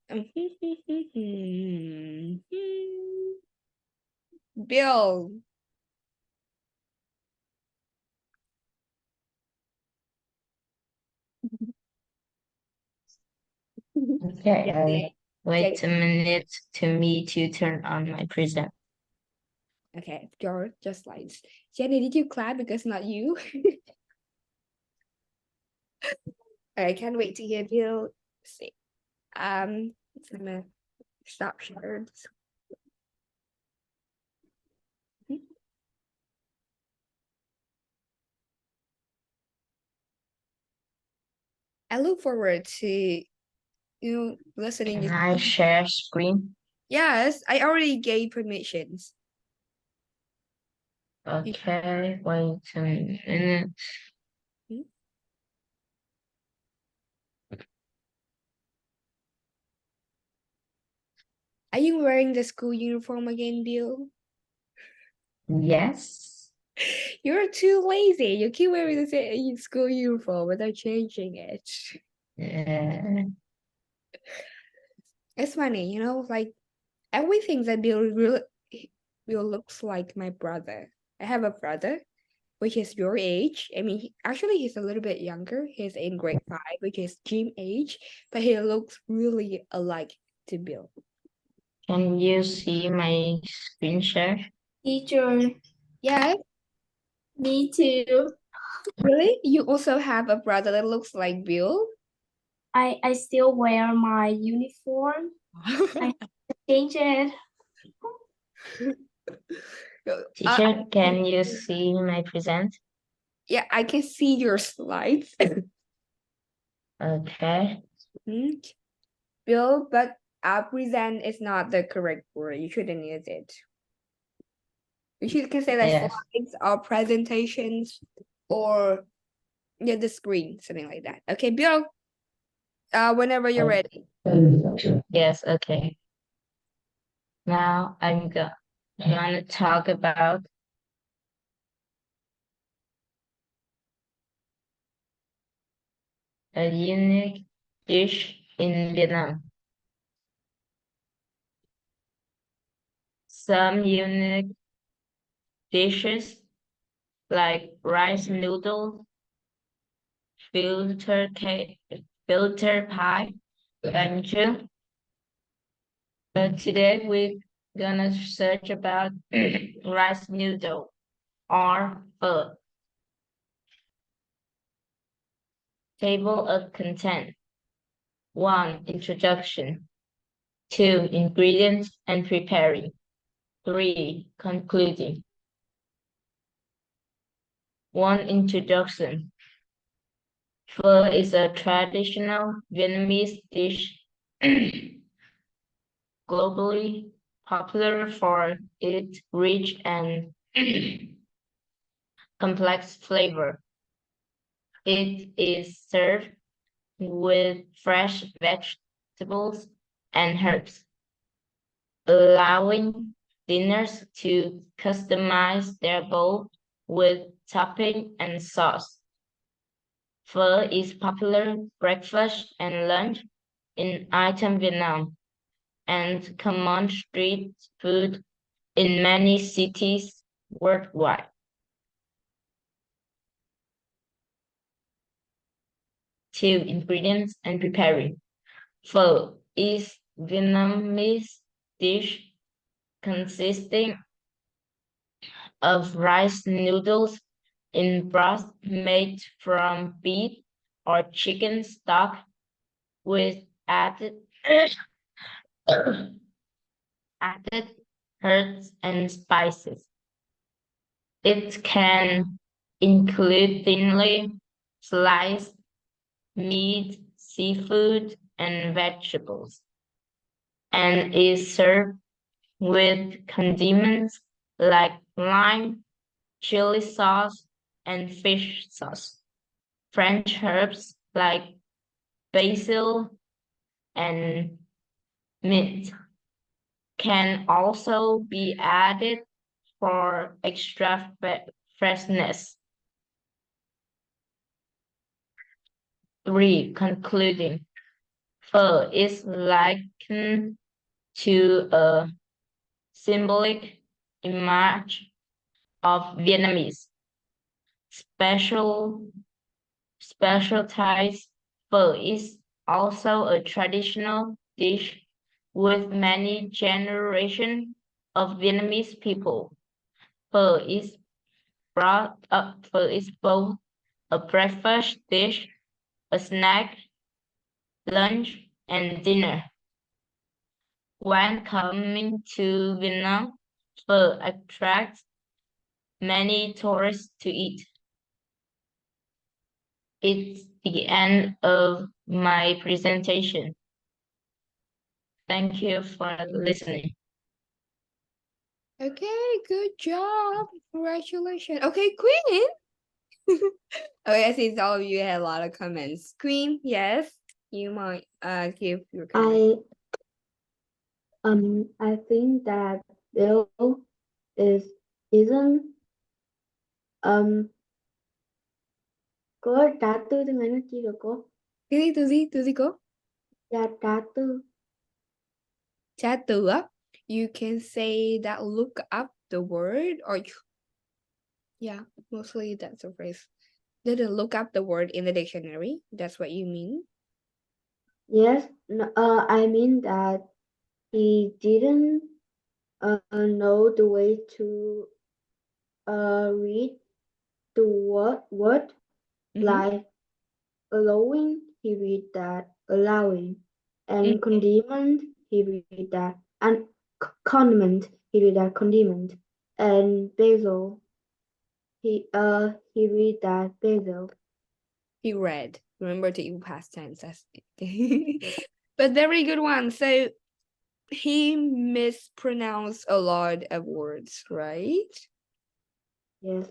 Bill. Okay, wait a minute to me to turn on my present. Okay, your just slides. Jenny, did you clap because not you? I can't wait to hear Bill say. I'm gonna stop sharing. I look forward to listening. Can I share screen? Yes, I already gave permissions. Okay, wait a minute. Are you wearing the school uniform again, Bill? Yes. You're too lazy. You keep wearing the same school uniform without changing it. It's funny, like everything that Bill looks like my brother. I have a brother, which is your age. I mean, actually, he's a little bit younger. He's in grade 5, which is Jim age, but he looks really alike to Bill. Can you see my screen share? Teacher, Yes, me too. really? You also have a brother that looks like Bill? I still wear my uniform. I change it. Teacher, can you see my present? Yeah, I can see your slides. Okay. Bill, but present is not the correct word. You shouldn't use it. You can say that Yes. slides or presentations or the screen, something like that. Okay, Bill, whenever you're ready. Yes, okay. Now I'm gonna talk about a unique dish in Vietnam. Some unique dishes like rice noodle, filter cake, filter pie, and chill. But today we're gonna search about rice noodle or pho. Table of content. 1. Introduction. 2. Ingredients and preparing. 3. Concluding. 1. Introduction. Pho is a traditional Vietnamese dish globally popular for its rich and complex flavor. It is served with fresh vegetables and herbs, allowing dinners to customize their bowl with topping and sauce. Pho is popular breakfast and lunch in item Vietnam and common street food in many cities worldwide. 2. Ingredients and preparing. Pho is Vietnamese dish consisting of rice noodles in broth made from beef or chicken stock with added added herbs and spices. It can include thinly sliced meat, seafood, and vegetables, and is served with condiments like lime, chili sauce, and fish sauce. French herbs like basil and mint can also be added for extra freshness. 3. Concluding. Pho is likened to a symbolic image of Vietnamese specialties. Pho is also a traditional dish with many generations of Vietnamese people. Pho is Pho is both a breakfast dish, a snack, lunch, and dinner. When coming to Vietnam, Pho attracts many tourists to eat. It's the end of my presentation. Thank you for listening. Okay, good job. Congratulations. Okay, Queen. Okay, I see all of you had a lot of comments. Queen, yes, you might give your comment. I think that Bill is isn't có trá tư từ ngày nó chi rồi cô? Cái gì, từ gì cô? Dạ trá tư. Tra từ á. You can say that look up the word or yeah, mostly that's the phrase. Didn't look up the word in the dictionary. That's what you mean. Yes, no, I mean that he didn't know the way to read the word Mhm. like allowing, he read that allowing, and Mhm. condiment, he read that, and condiment, he read that condiment, and basil, he read that basil. He read. Remember to use past tense. But very good one. So he mispronounced a lot of words, right? Yes.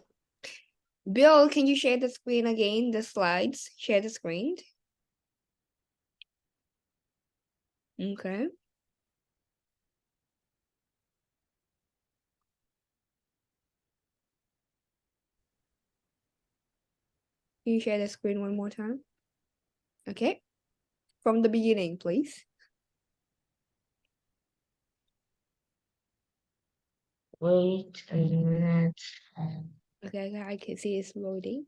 Bill, can you share the screen again? The slides. Share the screen. Okay. Can you share the screen one more time? Okay. From the beginning, please. Wait a minute. Okay, I can see it's loading.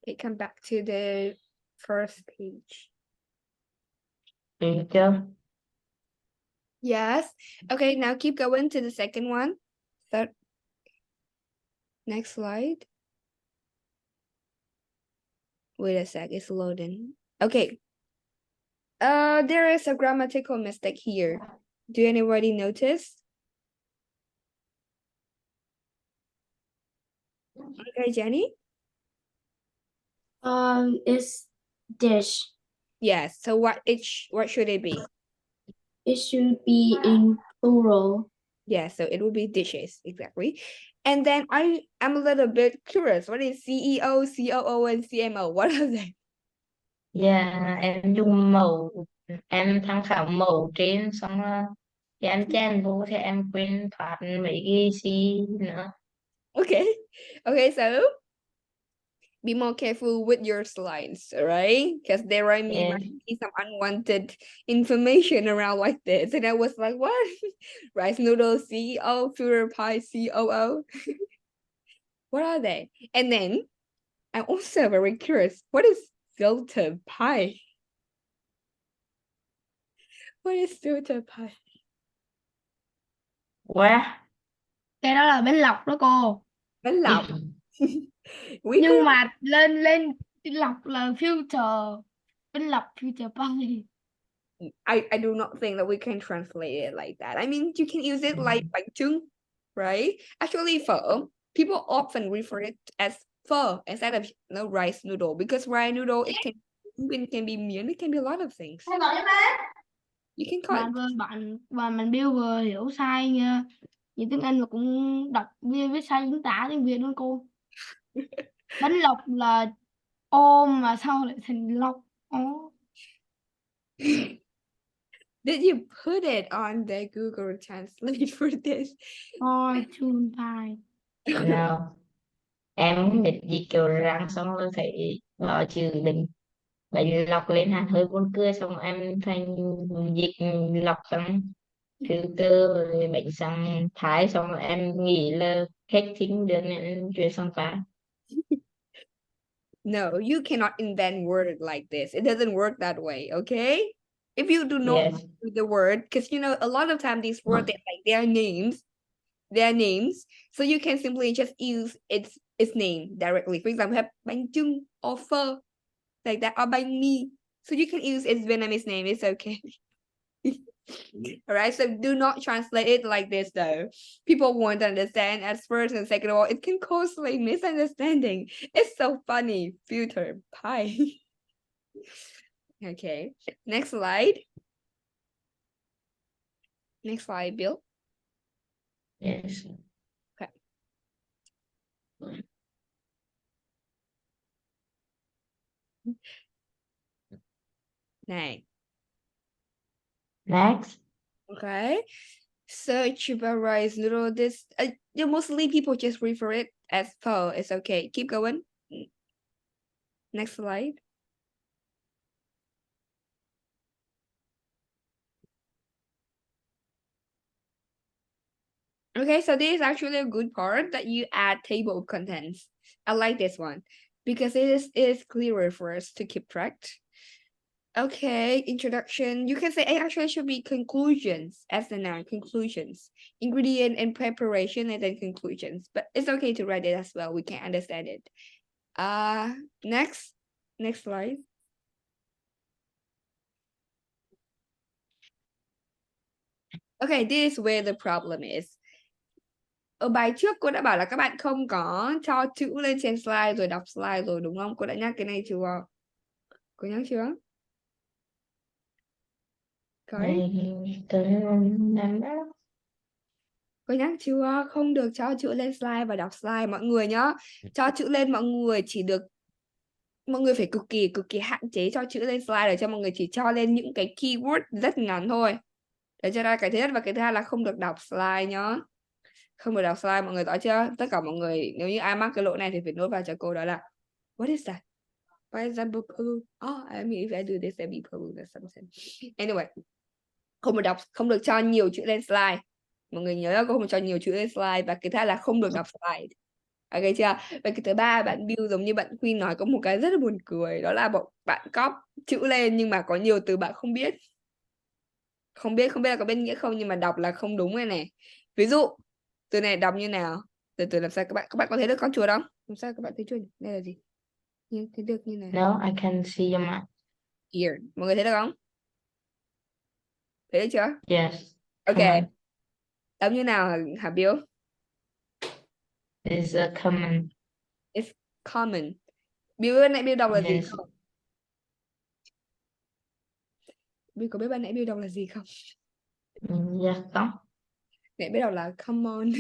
Okay, come back to the first page. Here you go. Yes. Okay, now keep going to the second one. Third. Next slide. Wait a sec, it's loading. Okay. There is a grammatical mistake here. Do anybody notice? Okay, Jenny? It's dish. Yes. So what should it be? It should be in plural. Yeah, so it will be dishes, exactly. And then I'm a little bit curious. What is CEO, COO, and CMO? What are they? Yeah, em dùng mẫu, em tham khảo mẫu trên xong Thì em chen vô thì em quên thoát mấy cái gì nữa. Okay. Okay, so be more careful with your slides, all right? Because there might Yes. be some unwanted information around like this. And I was like, what? Rice noodles, CEO, Führer pie, COO. What are they? And then I'm also very curious. What is filter pie? What is filter pie? Quá. Cái đó là bánh lọc đó cô. Bánh lọc. We Nhưng call mà lên lọc là filter. Bánh lọc filter pie. I do not think that we can translate it like that. I mean, you can use it like bánh chưng, right? Actually, phở, people often refer it as phở instead of rice noodle because rice noodle it can be miến, it can be a lot of things. You can call it. Bạn mình Bill vừa hiểu sai nha. Như tiếng Anh mà cũng đọc viết sai chính tả tiếng Việt luôn cô. Bánh lọc là ôm mà sao lại thành lọc? Did you put it on the Google Translate for this? Fortune pie. No. Em dịch dịch kiểu răng xong rồi thấy bỏ chữ bánh lọc lên hẳn hơi buồn cười, xong em thành dịch lọc xong filter rồi bánh sang thái, xong rồi em nghĩ là khách thích được nên em chuyển sang phá. No, you cannot invent word like this. It doesn't work that way, okay? If you do not Yes. do the word, because a lot of time these words their names, so you can simply just use its name directly. For example, have bánh chưng or phở like that, or bánh mì. So you can use its Vietnamese name. It's okay. All right, so do not translate it like this though. People won't understand at first, and second of all, it can cause like misunderstanding. It's so funny. Filter pie. Okay, next slide. Next slide, Bill. Yes. Okay. Next. Okay. Search about rice noodle. This mostly people just refer it as pho. It's okay. Keep going. Next slide. Okay, so this is actually a good part that you add table of contents. I like this one because it is clearer for us to keep track. Okay, introduction. You can say it actually should be conclusions as the noun, conclusions. Ingredient and preparation and then conclusions. But it's okay to write it as well. We can understand it. Next slide. Okay, this is where the problem is. Ở bài trước cô đã bảo là các bạn không có cho chữ lên trên slide rồi đọc slide rồi đúng không? Cô đã nhắc cái này chưa? Cô nhắc chưa? Cô nhắc chưa? Không được cho chữ lên slide và đọc slide mọi người nhá. Cho chữ lên mọi người phải cực kỳ hạn chế cho chữ lên slide để cho mọi người chỉ cho lên những cái keyword rất ngắn thôi. Để cho ra cái thứ nhất và cái thứ hai là không được đọc slide nhá. Không được đọc slide mọi người rõ chưa? Tất cả mọi người nếu như ai mắc cái lỗi này thì phải nốt vào cho cô đó là what is that? Why is that pollute? Oh, I mean if I do this it'll be pollute or something. Anyway, không được cho nhiều chữ lên slide. Mọi người nhớ không được cho nhiều chữ lên slide và cái thứ hai là không được đọc slide. Ok chưa? Và cái thứ ba bạn Bill giống như bạn Queen nói có một cái rất là buồn cười, đó là bạn copy chữ lên nhưng mà có nhiều từ bạn không biết là có biết nghĩa không, nhưng mà đọc là không đúng này này. Ví dụ từ này đọc như nào? Từ làm sao các bạn có thấy được con chuột không? Làm sao các bạn thấy chuột? Đây là gì? Thấy được như này. No, I can see your map. Here. Mọi người thấy được không? Thấy được chưa? Yes. Ok. Common. Đọc như nào hả Bill? Is a common. It's common. Bill nãy Bill đọc là gì Yes. không? Bill có biết ban nãy Bill đọc là gì không? Yes, không. Nãy Bill đọc là come on.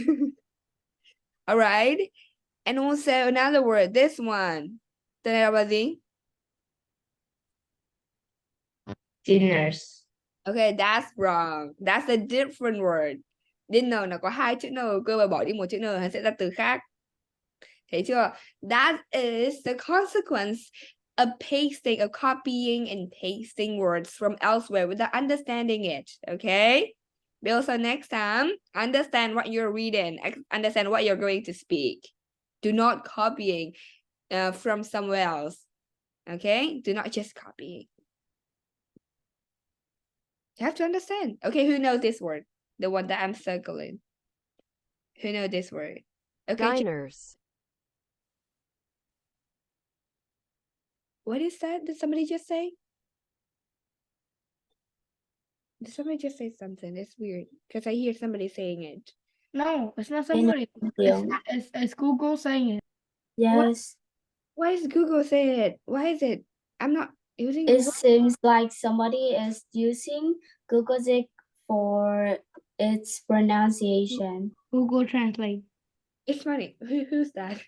Alright. And also another word, this one. Từ này đọc là gì? Dinners. Okay, that's wrong. That's a different word. Dinner nó có hai chữ N cơ, mà bỏ đi một chữ N nó sẽ ra từ khác. Thấy chưa? That is the consequence of pasting, of copying and pasting words from elsewhere without understanding it. Okay? Bill, so next time, understand what you're reading, understand what you're going to speak. Do not copying from somewhere else. Okay? Do not just copy. You have to understand. Okay, who knows this word? The one that I'm circling. Who knows this word? Okay. Diners. What is that? Did somebody just say? Did somebody just say something? It's weird because I hear somebody saying it. No, it's not Cái somebody. tiếng. It's Google saying it. Yes. Why is Google saying it? Why is it? I'm not using It Google. seems like somebody is using Google Doc for its pronunciation. Google Translate. It's funny. Who's that?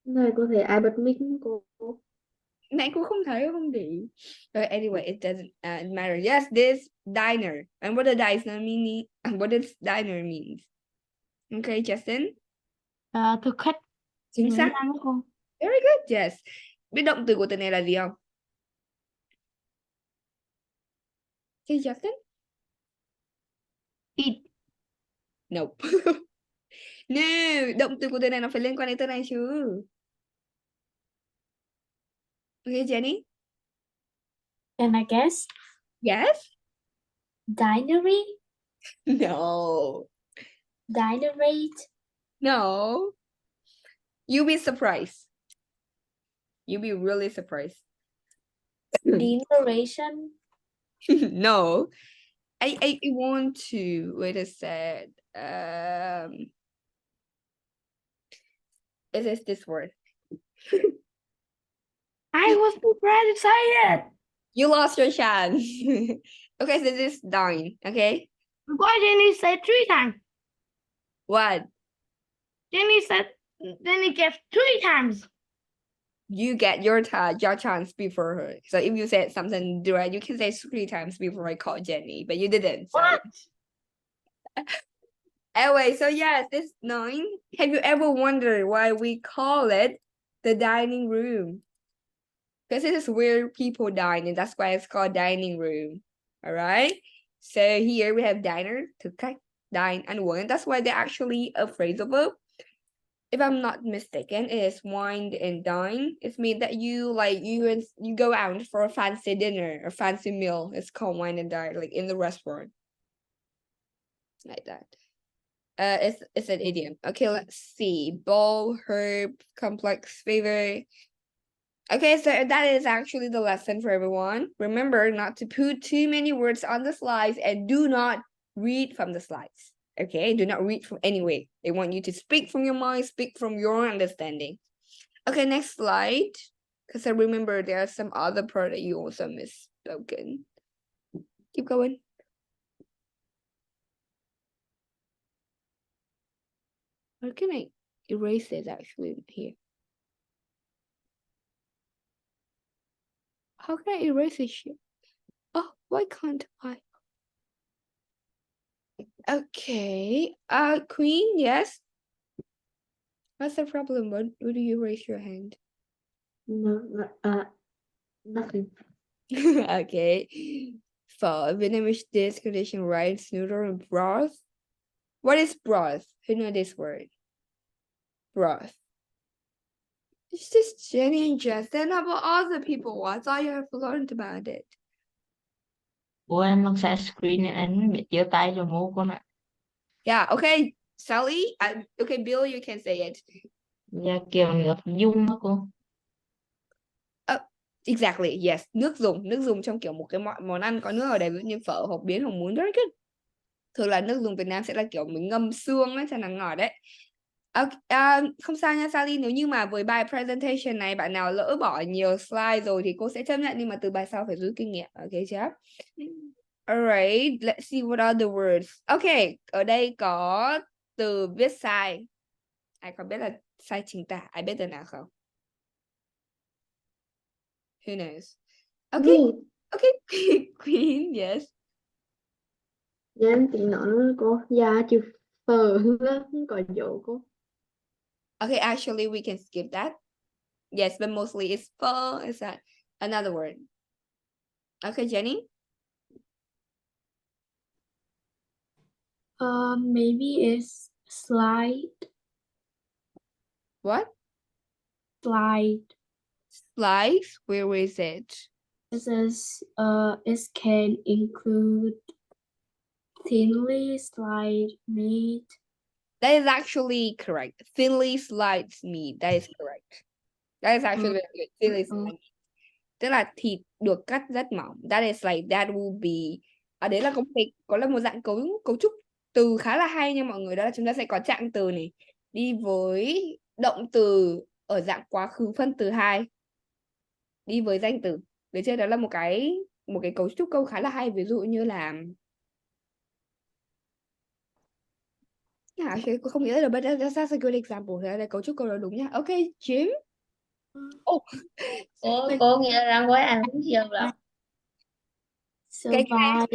Này có thể ai bật mic cô? Nãy cô không thấy, không để ý. Anyway, it doesn't matter. Yes, this diner. And what does diner mean? What does diner means? Okay, Justin. Thực khách. Chính xác. Very good. Yes. Biết động từ của từ này là gì không? Okay, Justin. Eat. Nope. No, động từ của từ này nó phải liên quan đến từ này chứ. Okay, Jenny. Can I guess? Yes. Dinery? No. Dinerate? No. You'll be surprised. You'll be really surprised. Dineration? No. I want to wait a sec. It is this word. I was surprised to say it. You lost your chance. Okay, so this is dine. Okay. Why Jenny said 3 times? What? Jenny gave 3 times. You get your chance before her. So if you said something direct, you can say 3 times before I call Jenny, but you didn't. So. What? Anyway, so yes, this 9. Have you ever wondered why we call it the dining room? Because this is where people dine, and that's why it's called dining room. All right. So here we have diner, to cut, dine, and wine. That's why they're actually a phrasal verb. If I'm not mistaken, it is wine and dine. It means that you go out for a fancy dinner or fancy meal. It's called wine and dine, like in the restaurant. Like that. It's an idiom. Okay, let's see. Bold, herb, complex, favor. Okay, so that is actually the lesson for everyone. Remember not to put too many words on the slides, and do not read from the slides. Okay, do not read from anyway. They want you to speak from your mind, speak from your understanding. Okay, next slide. Because I remember there are some other part that you also misspoken. Keep going. How can I erase it actually here? How can I erase this shit? Oh, why can't I? Okay. Queen, yes. What's the problem? What do you raise your hand? No, nothing. Okay. For Vietnamese dish condition rice, noodle, and broth. What is broth? Who know this word? Broth. It's just Jenny and Justin. How about other people? I thought you have learned about it. Ủa anh không share screen này, anh bị giơ tay rồi mua con ạ. Yeah, okay. Sally? Okay, Bill, you can say it. Dạ kiểu ngược dung đó cô. Exactly, yes. Nước dùng trong kiểu một cái món ăn có nước ở đây, ví dụ như phở, hột biến, hột muối, rất good. Thường là nước dùng Việt Nam sẽ là kiểu mình ngâm xương ấy cho nó ngọt đấy. Không sao nha Sally, nếu như mà với bài presentation này bạn nào lỡ bỏ nhiều slide rồi thì cô sẽ chấp nhận, nhưng mà từ bài sau phải rút kinh nghiệm. Ok chưa? Alright, let's see what other words. Ok, ở đây có từ viết sai. Ai có biết là sai chính tả? Ai biết từ nào không? Who knows? Okay. Me. Okay, Queen, yes. Dạ em chỉ nói nữa cô. Dạ chữ phở không có dấu cô. Okay, actually, we can skip that. Yes, but mostly it's pho. Is that another word? Okay, Jenny? Maybe it's slide. What? Slide. Slice? Where is it? It says it can include thinly sliced meat. That is actually correct. Thinly sliced meat. That is correct. That is actually very good. Thinly sliced meat. Tức là thịt được cắt rất mỏng. That is like that will be. Ở đấy là có là một dạng cấu trúc từ khá là hay nha mọi người. Đó là chúng ta sẽ có trạng từ này đi với động từ ở dạng quá khứ phân từ 2 đi với danh từ. Được chưa? Đó là một cái cấu trúc câu khá là hay. Ví dụ như là cô không nghĩ ra được, but that's a good example. Thế là cấu trúc câu đó đúng nha. Ok, Jim. Oh, Cô nghĩa rằng với anh cũng hiểu lắm. cái Survive.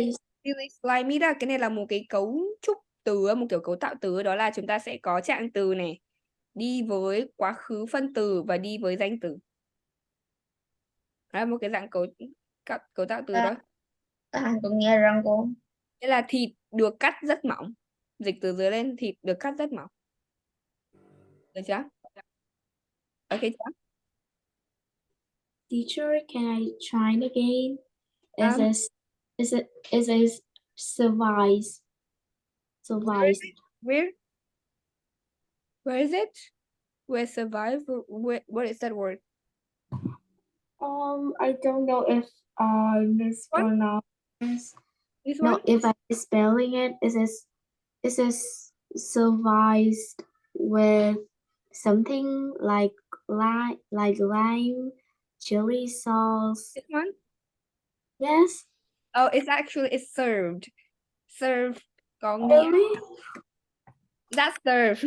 này slime meat á, cái này là một cái cấu trúc từ, một kiểu cấu tạo từ, đó là chúng ta sẽ có trạng từ này đi với quá khứ phân từ và đi với danh từ. Đó là một cái dạng cấu tạo từ đó. Anh cũng nghe rằng cô. Nghĩa là thịt được cắt rất mỏng. Dịch từ dưới lên, thịt được cắt rất mỏng. Được chưa? Ok chưa? Teacher, can I try it again? It says survives. Survives. Where is it? Where survive? What is that word? I don't know if I mispronounce. This No, one? if I'm spelling it, it says survives with something like lime, chili sauce. This one? Yes. Oh, it's served. Served có nghĩa Really? that's served.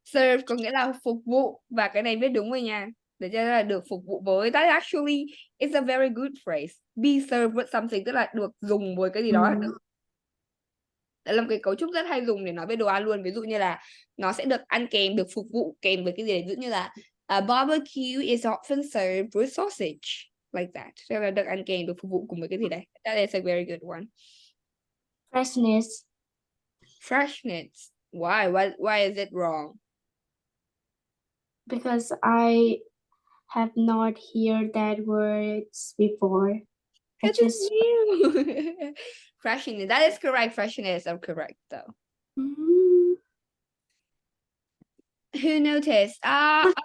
Serve có nghĩa là phục vụ, và cái này viết đúng rồi nha. Để cho là được phục vụ với. That actually is a very good phrase. Be served with something, tức là được dùng với cái gì đó. Đấy là một cái cấu trúc rất hay dùng để nói về đồ ăn luôn. Ví dụ như là nó sẽ được ăn kèm, được phục vụ kèm với cái gì đấy. Ví dụ như là barbecue is often served with sausage. Like that. Tức là được ăn kèm, được phục vụ cùng với cái gì đấy. That is a very good one. Freshness. Freshness. Why? Why is it wrong? Because I have not heard that words before. I Because it's just new. Freshness. That is correct. Freshness are correct though. Who noticed? Okay.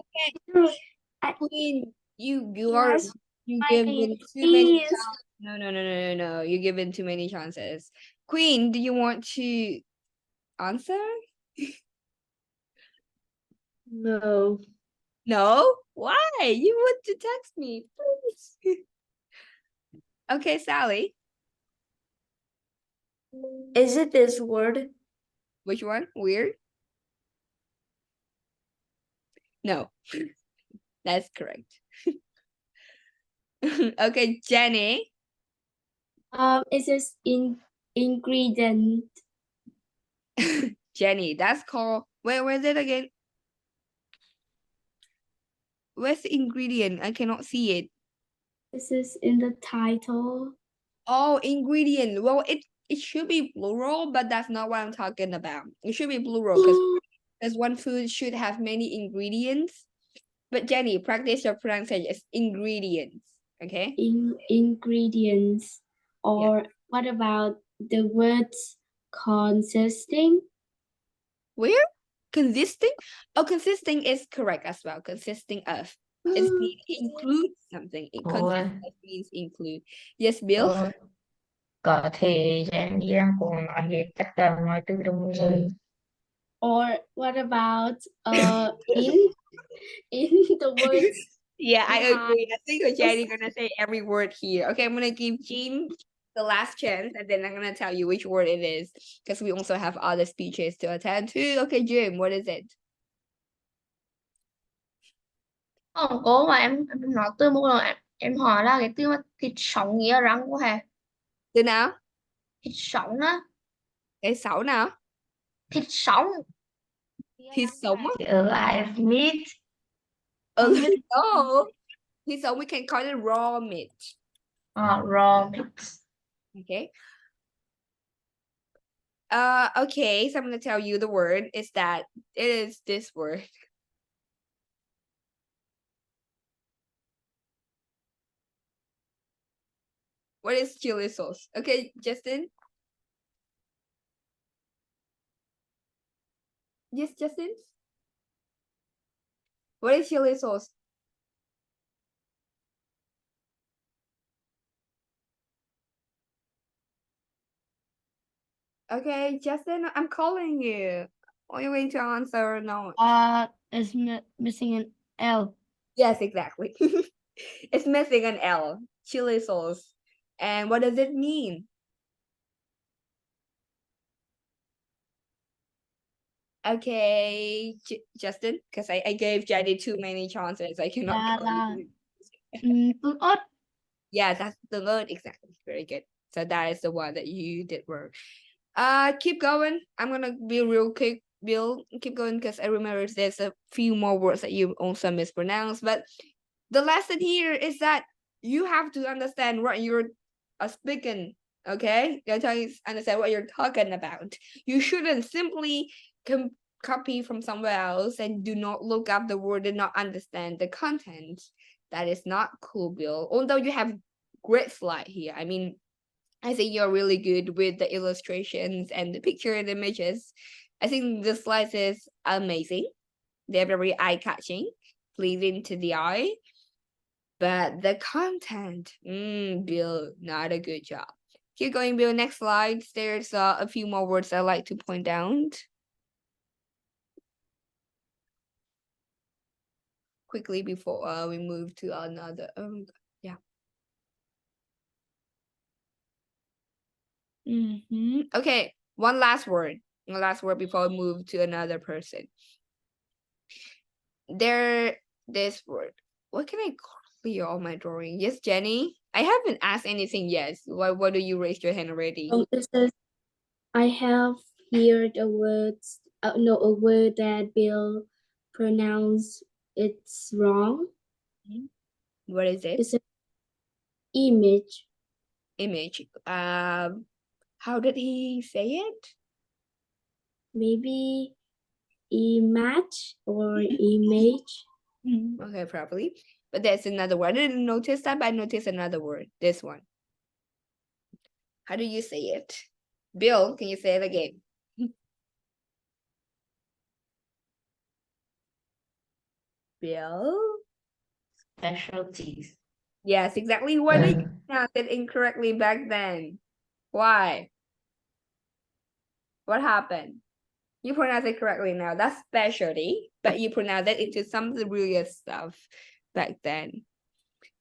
Queen, you are giving too many chances. No. You're giving too many chances. Queen, do you want to answer? No. No? Why? You want to text me, please. Okay, Sally. Is it this word? Which one? Weird? No. That's correct. Okay, Jenny. It says ingredient. Jenny, that's called, where is it again? Where's the ingredient? I cannot see it. This is in the title. Oh, ingredient. Well, it should be plural, but that's not what I'm talking about. It should be plural because one food should have many ingredients. But Jenny, practice your pronunciation. It's ingredients. Okay. Ingredients. Or what about the words consisting? Where? Consisting? Oh, consisting is correct as well. Consisting of. It's include something. Consist means include. Yes, Bill? Có thể em đi làm cùng nói hết tất cả mọi từ trong người. Or what about in the words? Yeah, I agree. I think Jenny's gonna say every word here. Okay, I'm gonna give Jean the last chance, and then I'm gonna tell you which word it is, because we also have other speeches to attend to. Okay, Jim, what is it? Cô mà em nói từ một lần Em hỏi là cái từ mà thịt sống nghĩa răng của hè. Từ nào? Thịt sống á. Cái 6 nào? Thịt sống. Thịt sống á? Alive meat. Ừ, Không biết. no. Thịt sống we can call it raw meat. Raw meat. Okay. Okay, so I'm gonna tell you the word is that it is this word. What is chili sauce? Okay, Justin. Yes, Justin. What is chili sauce? Okay, Justin, I'm calling you. Are you going to answer or not? It's missing an L. Yes, exactly. It's missing an L. Chili sauce. And what does it mean? Okay, Justin, because I gave Jenny too many chances. I cannot call you. Tương ớt. Yeah, that's the word exactly. Very good. So that is the one that you did wrong. Keep going. I'm gonna be real quick. Bill, keep going because I remember there's a few more words that you also mispronounced. But the lesson here is that you have to understand what you're speaking. Okay, you have to understand what you're talking about. You shouldn't simply copy from somewhere else and do not look up the word and not understand the content. That is not cool, Bill. Although you have great slide here. I mean, I think you're really good with the illustrations and the picture and images. I think the slides is amazing. They're very eye-catching, pleasing to the eye. But the content, Bill, not a good job. Keep going, Bill. Next slide. There's a few more words I like to point out. Quickly before we move to another. Yeah. Okay, one last word. One last word before we move to another person. This word. What can I clear all my drawing? Yes, Jenny. I haven't asked anything yet. Why do you raise your hand already? It says, I have here the words, a word that Bill pronounced it's wrong. What is it? It's an image. Image. How did he say it? Maybe image or image. Okay, probably. But there's another word. I didn't notice that, but I noticed another word. This one. How do you say it? Bill, can you say it again? Bill? Specialties. Yes, exactly. Why did you pronounce it incorrectly back then? Why? What happened? You pronounce it correctly now. That's specialty, but you pronounce it into some weird stuff back then.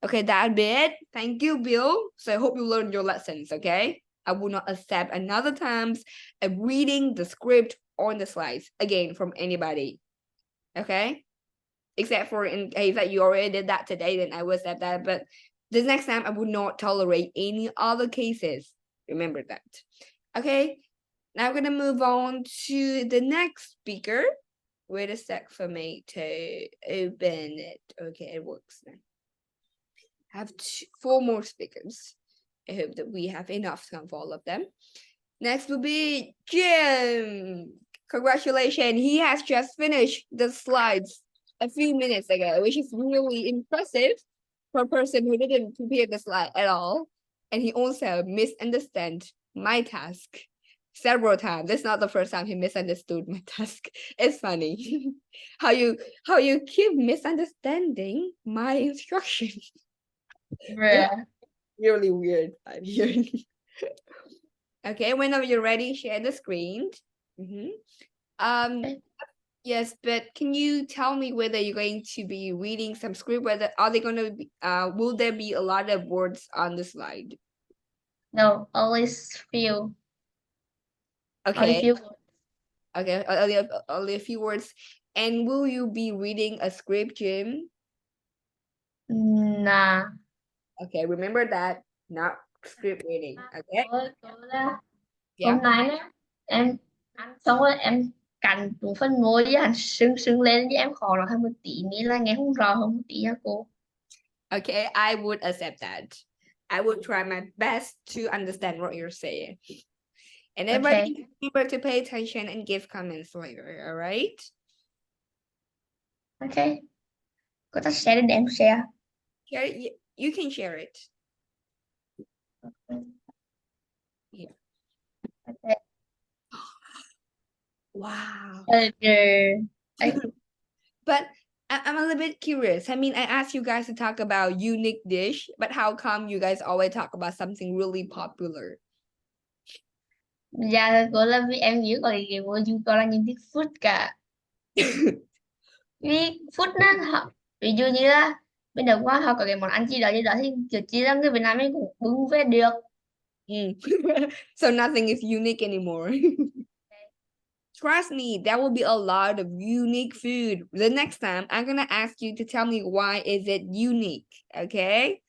Okay, that bit. Thank you, Bill. So I hope you learned your lessons, okay? I will not accept another times of reading the script on the slides again from anybody. Okay? Except for in case that you already did that today, then I will accept that. But the next time I will not tolerate any other cases. Remember that. Okay. Now we're gonna move on to the next speaker. Wait a sec for me to open it. Okay, it works now. I have 4 more speakers. I hope that we have enough time for all of them. Next will be Jim. Congratulations, he has just finished the slides a few minutes ago, which is really impressive for a person who didn't prepare the slide at all. And he also misunderstood my task several times. It's not the first time he misunderstood my task. It's funny how you keep misunderstanding my instructions. Yeah. Really weird. I'm hearing. Okay, whenever you're ready, share the screen. Yes, but can you tell me whether you're going to be reading some script? Whether are they going to be? Will there be a lot of words on the slide? No, always few. Only Okay, few. okay, only a few words. And will you be reading a script, Jim? Nah. Okay, remember that. Not script reading. Okay. Cô là Yeah. hôm nay á, em ăn xong rồi em cắn trúng phần môi với hắn sưng sưng lên với em khó nói hơn một tí nữa là nghe không rõ hơn một tí nha cô. Okay, I would accept that. I would try my best to understand what you're saying. And everybody remember to pay attention and give comments later, all right? Ok. Cô ta share để em share. Share it. You can share it. Yeah. Okay. Wow. Burger. But I'm a little bit curious. I mean, I asked you guys to talk about unique dish, but how come you guys always talk about something really popular? Dạ cô là vì em nhớ gọi cái vô chúng tôi là những cái food cả. Vì food nó họ, ví dụ như là bên đầu qua họ có cái món ăn gì đó thì kiểu chỉ là người Việt Nam ấy cũng bưng về được. So nothing is unique anymore. Trust me, there will be a lot of unique food. The next time, I'm gonna ask you to tell me why is it unique, okay?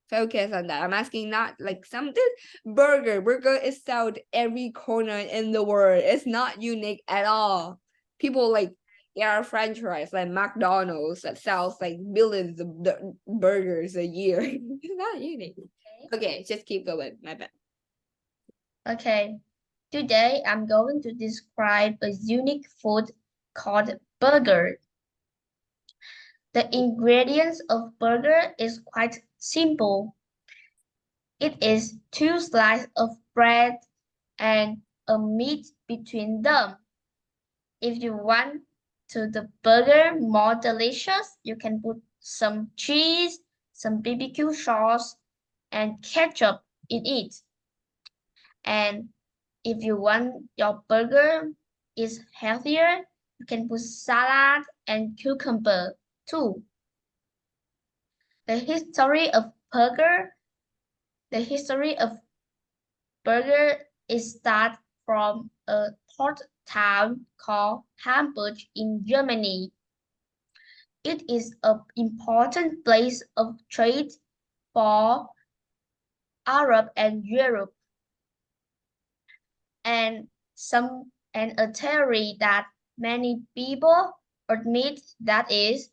Focus on that. I'm asking not like something burger. Burger is sold every corner in the world. It's not unique at all. People like there are franchise like McDonald's that sells like billions of burgers a year. It's not unique. Okay, just keep going. My bad. Okay. Today I'm going to describe a unique food called burger. The ingredients of burger is quite simple. It is 2 slices of bread and a meat between them. If you want to the burger more delicious, you can put some cheese, some BBQ sauce, and ketchup in it. And if you want your burger is healthier, you can put salad and cucumber too. The history of burger is start from a port town called Hamburg in Germany. It is an important place of trade for Arab and Europe. And a theory that many people admit that is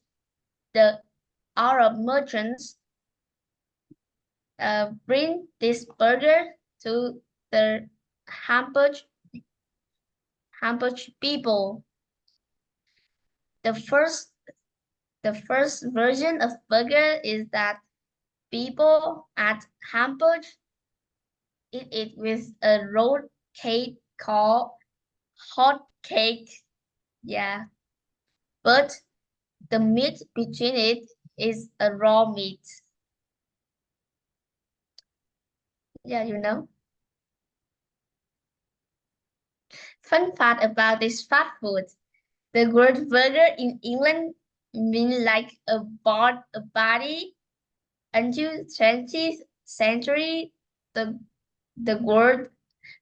the Arab merchants bring this burger to the Hamburg people. The first version of burger is that people at Hamburg eat it with a rolled cake called hot cake. Yeah, but the meat between it is a raw meat. Yeah, you know. Fun fact about this fast food. The word burger in England means like a body. Until 20th century, the word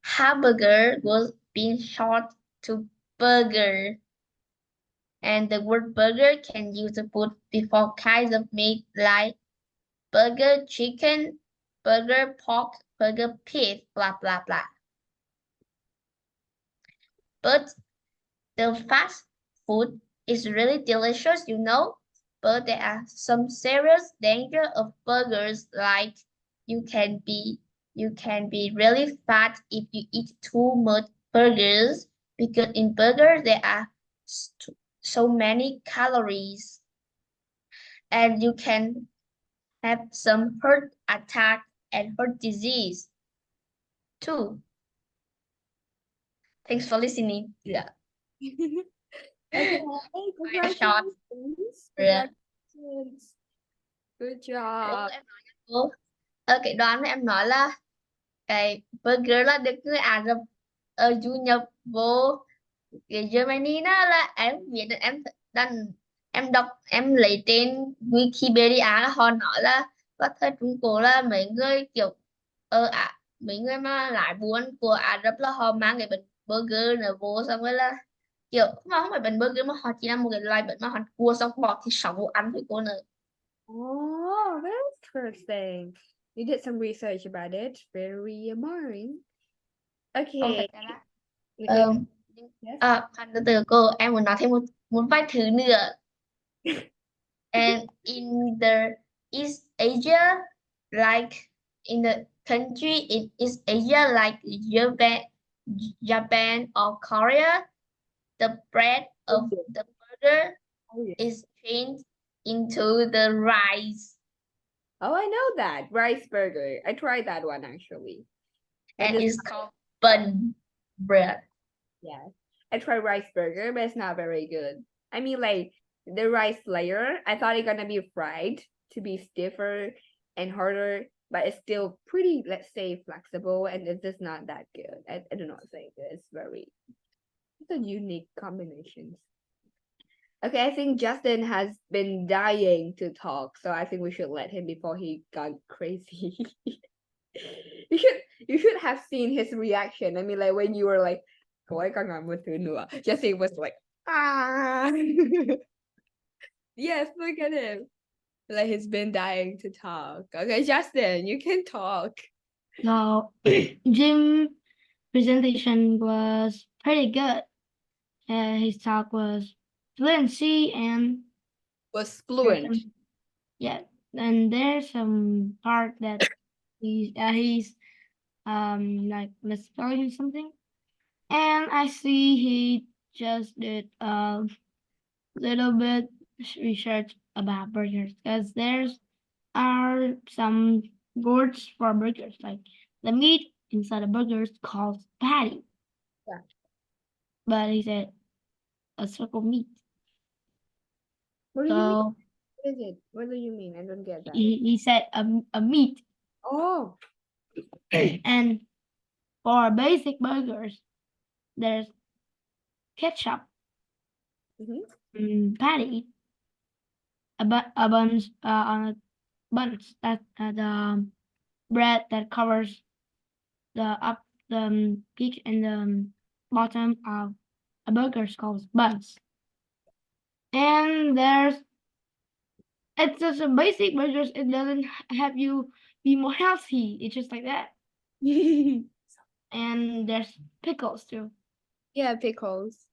hamburger was being short to burger. And the word burger can use to put before kinds of meat like burger chicken, burger pork, burger pig, blah, blah, blah. But the fast food is really delicious, you know, but there are some serious danger of burgers, like you can be really fat if you eat too much burgers, because in burgers there are so many calories, and you can have some heart attack and heart disease too. Thanks for listening. Yeah. Okay, Quite short. congratulations. Congratulations. Good job. Em nói nha cô. Cái đoạn mà em nói là cái burger là được người Ả Rập du nhập vô cái Germany đó, là em biết được, em đọc, em lấy trên Wikipedia là họ nói là vào thời Trung Cổ là mấy người kiểu mấy người mà lái buôn của Ả Rập là họ mang cái bánh burger nữa vô, xong rồi là kiểu mà không phải bánh burger mà họ chỉ là một cái loại bánh mà họ cua xong bỏ thì sống vô ăn với cô nữa. Oh, that's Interesting. You did some research about it. Very boring. Không Okay. thật ra là Okay. Yes. khoan từ từ cô, em muốn nói thêm một vài thứ nữa. And in the East Asia, like in the country in East Asia, like Japan or Korea, the bread of the burger Oh, yes. is changed into the rice, Oh, I know that. Rice burger. I tried that one actually. and it's it's called bun bread. Yeah. I tried rice burger, but it's not very good. I mean, like the rice layer, I thought it gonna be fried to be stiffer and harder, but it's still pretty, let's say, flexible, and it's just not that good. I do not think it's a unique combinations. Okay, I think Justin has been dying to talk, so I think we should let him before he got crazy. You should have seen his reaction. I mean, like when you were like, "Cậu ấy còn ngồi một thứ nữa." Justin was like, "Ah." Yes, look at him. Like he's been dying to talk. Okay, Justin, you can talk. So Jim presentation was pretty good. His talk was fluency and Was fluent. yeah, and there's some part that he's like misspelling something, and I see he just did a little bit research about burgers because there's are some words for burgers like the meat inside a burger is called patty. Yeah. But he said a circle meat. What do you mean? So What is it? What do you mean? I don't get that. he said a meat. Oh, And for basic burgers, there's ketchup, patty, a buns on a buns that the bread that covers the peak and the bottom of a burger is called buns. And it's just a basic burgers. It doesn't have you be more healthy. It's just like that. And there's pickles too. yeah, pickles.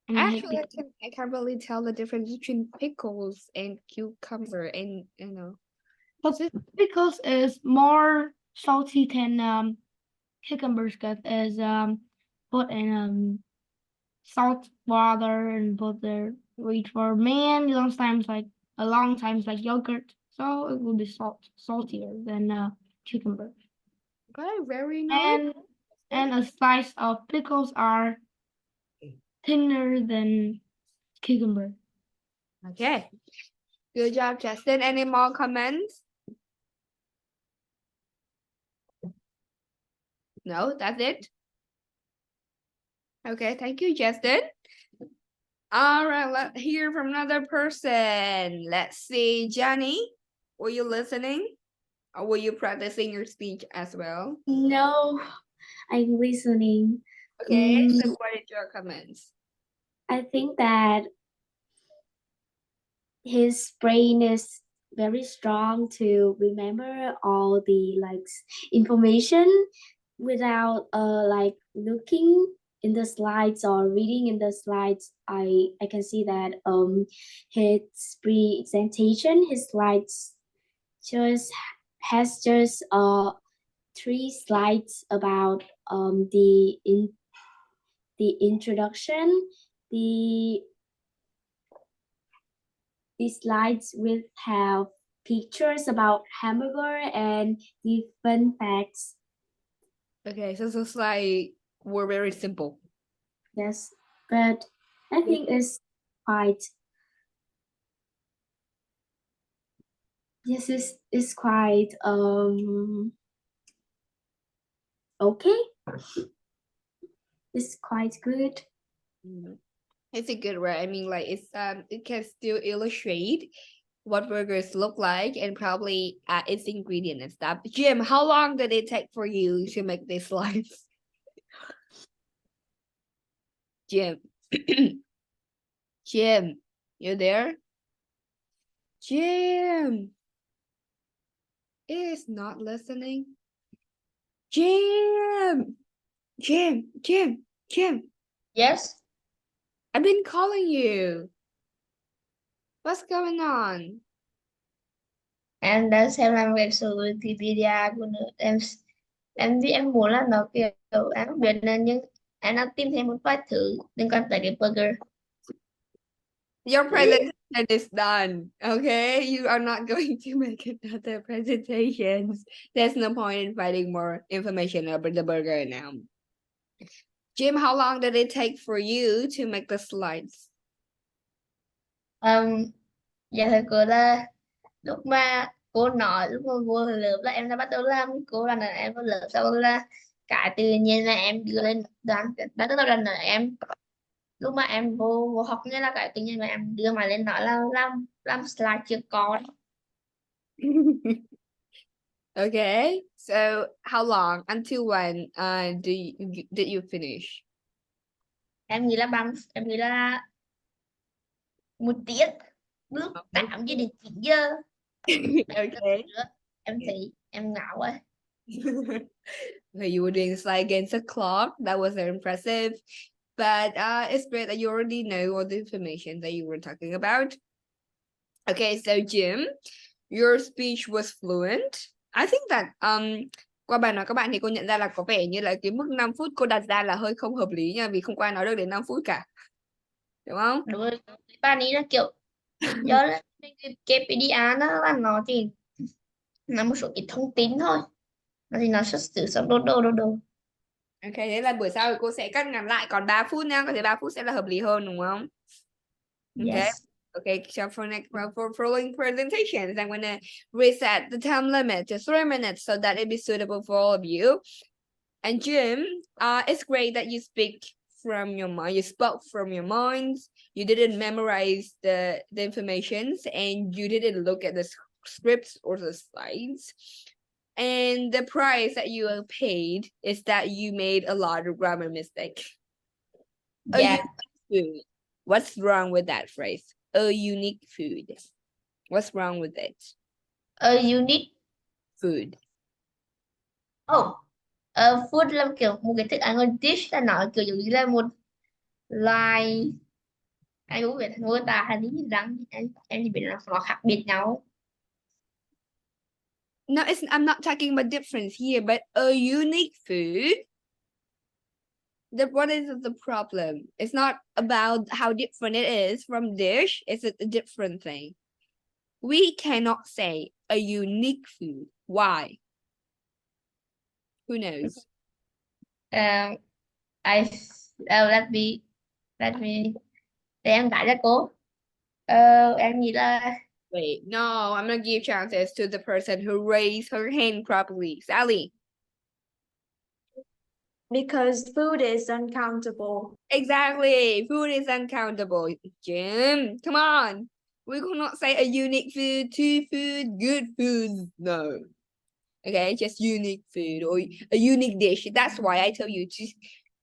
And I hate Actually, pickles. I can't really tell the difference between pickles and cucumber, and But pickles is more salty than cucumbers because is put in salt water and put there wait for man sometimes like a long times like yogurt. So it will be saltier than cucumber. okay, very nice. And a slice of pickles are thinner than cucumber. Okay. Good job, Justin. Any more comments? No, that's it. Okay, thank you, Justin. All right, let's hear from another person. Let's see, Johnny, were you listening? Or were you practicing your speech as well? No, I'm listening. Okay, so what is your comments? I think that his brain is very strong to remember all the information without like looking in the slides or reading in the slides. I can see that his presentation, his slides just has just 3 slides about the introduction, the slides will have pictures about hamburger and the fun facts. Okay, so it's like we're very simple. Yes, but I think quite it's quite okay. It's quite good. It's a good word. I mean, like it can still illustrate what burgers look like and probably its ingredient and stuff. Jim, how long did it take for you to make this slice? Jim. Jim, you there? Jim. It is not listening. Jim! Jim! Jim! Jim! Yes. I've been calling you. What's going on? Em đã xem làm việc sự thì video của nó em vì em muốn là nó kiểu em không biết là nhưng em đang tìm thêm một vài thứ liên quan tới cái burger. Your presentation is done. Okay, you are not going to make another presentations. There's no point in finding more information about the burger now. Jim, how long did it take for you to make the slides? Dạ thưa cô là lúc mà cô nói lúc mà vô lớp là em đã bắt đầu làm, cô là em vô lớp sau là cái tự nhiên là em đưa lên đoạn đã tức là em lúc mà em vô học nghĩa là cái tự nhiên mà em đưa mà lên nói là làm slide chưa có. Okay, so how long until when did you finish? Em nghĩ là em nghĩ là 1 tiếng lúc 8 giờ đến 9 giờ. Okay. Em thấy em ngáo ấy. Okay, you were doing the slide against the clock. That was very impressive. But it's great that you already know all the information that you were talking about. Okay, so Jim, your speech was fluent. I think that qua bài nói các bạn thì cô nhận ra là có vẻ như là cái mức 5 phút cô đặt ra là hơi không hợp lý nha, vì không có ai nói được đến 5 phút cả. Đúng không? Đúng rồi, bạn ấy là kiểu do là cái PDA nó chỉ là một số ít thông tin thôi, nó thì nó xuất xứ xong đồ. Ok, thế là buổi sau thì cô sẽ cắt ngắn lại còn 3 phút nha, có thể 3 phút sẽ là hợp lý hơn đúng không? Okay. Yes. Okay, so for following presentations, I'm gonna reset the time limit to 3 minutes so that it be suitable for all of you. And Jim, it's great that you speak from your mind. You spoke from your minds. You didn't memorize the informations, and you didn't look at the scripts or the slides. And the price that you are paid is that you made a lot of grammar mistakes. Yeah. Food. What's wrong with that phrase? A unique food. What's wrong with it? A unique Food. Food là kiểu một cái thức ăn, một dish là nó kiểu giống như là một loài, anh cũng biết mô tả hay gì rằng em chỉ biết là nó khác biệt nhau. No, I'm not talking about difference here, but a unique food. What is the problem? It's not about how different it is from dish. It's a different thing. We cannot say a unique food. Why? Who knows? Let me để em gãi cho cô. Em nghĩ là Wait, no, I'm gonna give chances to the person who raised her hand properly. Sally. Because food is uncountable. Exactly. Food is uncountable. Jim, come on. We cannot say a unique food, two food, good food. No. Okay, just unique food or a unique dish. That's why I tell you to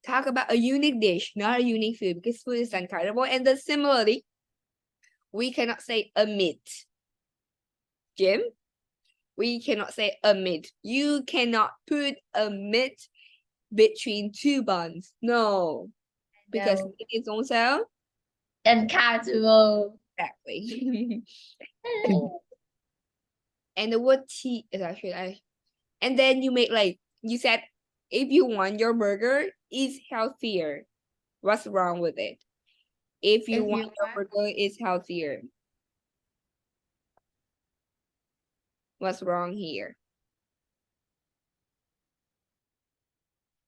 talk about a unique dish, not a unique food, because food is uncountable. And then similarly, we cannot say a meat. Jim, we cannot say a meat. You cannot put a meat between two buns. No. Because it is also uncountable. exactly. And the word T is actually and then you make like you said if you want your burger is healthier. What's wrong with it? If you want your burger is healthier. What's wrong here?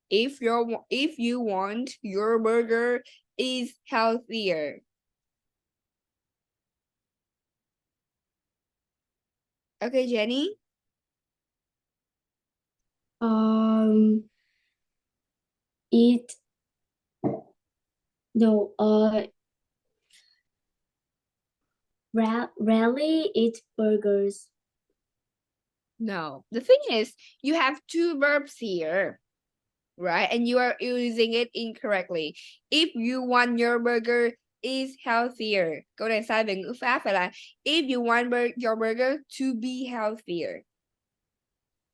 If you want your burger is healthier. Okay, Jenny. Eat no rarely eat burgers. No, the thing is you have two verbs here, right? And you are using it incorrectly. If you want your burger is healthier. Câu này sai về ngữ pháp phải là if you want your burger to be healthier.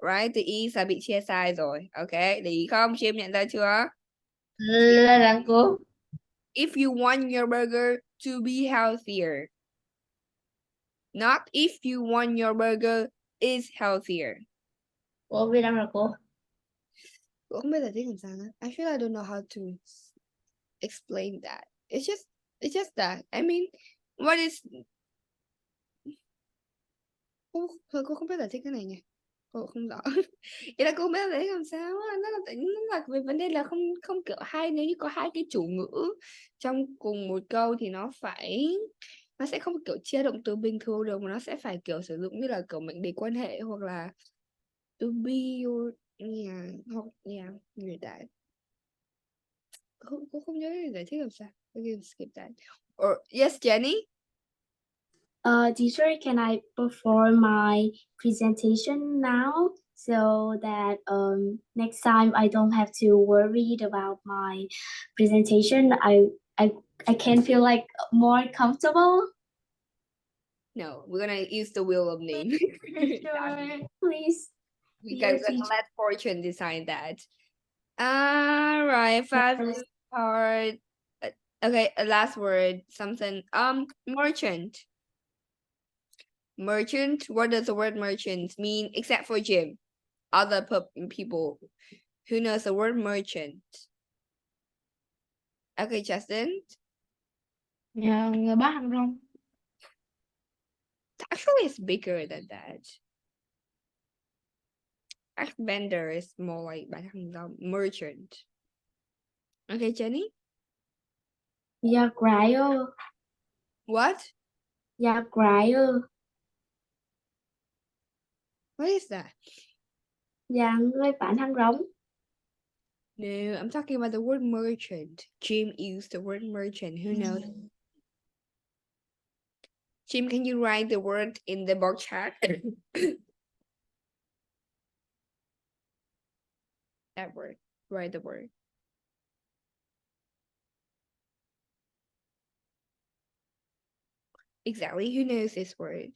right? Từ Y là bị chia sai rồi. Ok, để ý không? Chim nhận ra chưa? Là cô. If you want your burger to be healthier. Not if you want your burger is healthier. Cô biết đâu là cô. Cô không biết giải thích làm sao nữa. I feel I don't know how to explain that. It's just that. I mean, what is... Cô không biết giải thích cái này nhỉ? Cô không rõ. Ý là cô không biết giải thích làm sao. Nó là về vấn đề là không kiểu hai, nếu như có hai cái chủ ngữ trong cùng một câu thì nó sẽ không kiểu chia động từ bình thường được, mà nó sẽ phải kiểu sử dụng như là kiểu mệnh đề quan hệ hoặc là to be or hoặc như that. Cô không nhớ giải thích làm sao. Okay, skip that. Or yes, Jenny. Teacher, can I perform my presentation now so that next time I don't have to worry about my presentation? I can feel like more comfortable. No, we're gonna use the wheel of name. Teacher, please. We Dear can teacher. let fortune decide that. All right, five part. Okay, a last word. Something. Merchant. Merchant. What does the word merchant mean? Except for Jim, other people who knows the word merchant. Okay, Justin. Người bán hàng rong. Actually, it's bigger than that. Actually, vendor is more like bán hàng rong. Merchant. Okay, Jenny. Dạ crier. What? Dạ crier. What is that? Dạ người bán hàng rong. No, I'm talking about the word merchant. Jim used the word merchant. Who knows? Jim, can you write the word in the box chat? That word. Write the word. Exactly. Who knows this word?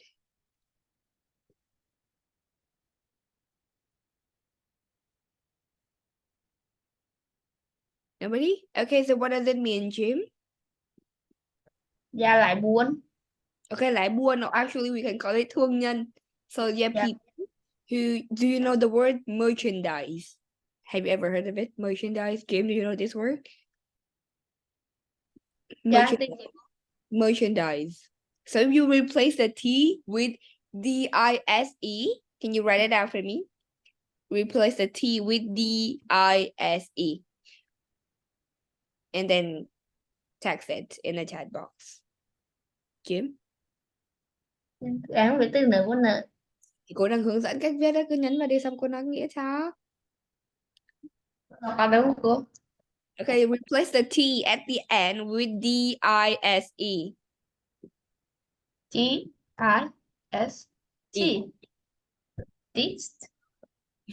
Nobody? Okay, so what does it mean, Jim? Dạ lại buôn. Okay, lại buôn. Or actually, we can call it thương nhân. So yeah, Yeah. people who... Do you know the word merchandise? Have you ever heard of it? Merchandise. Jim, do you know this word? Dạ, Merchandise. So if you replace the T with D-I-S-E, can you write it out for me? Replace the T with D-I-S-E. And then text it in the chat box. Jim? em không biết từ nữa con nữa. Thì cô đang hướng dẫn cách viết đó, cứ nhấn vào đi xong cô nói nghĩa cho. Có đúng không cô? Okay, replace the T at the end with D-I-S-E. T-I-S-T. This.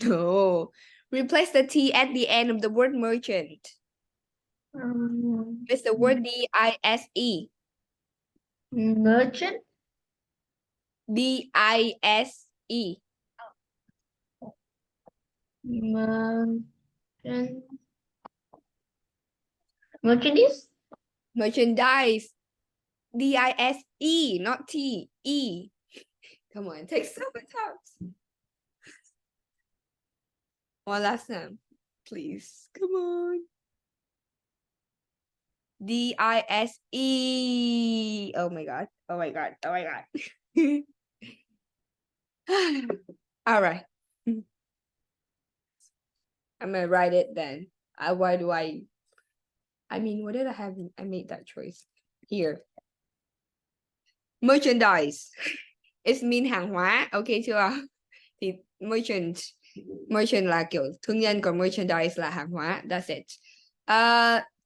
No. Replace the T at the end of the word merchant. It's the word D-I-S-E. Merchant. D-I-S-E. Merchandise. Merchandise. D-I-S-E, not T. E. Come on, take 7 times. One last time, please. Come on. D-I-S-E. Oh my God. Oh my God. Oh my God. All right. I'm gonna write it then. Why do I mean, what did I have? I made that choice. Here. Merchandise. It mean hàng hóa. Okay chưa? Thì merchant là kiểu thương nhân, còn merchandise là hàng hóa. That's it.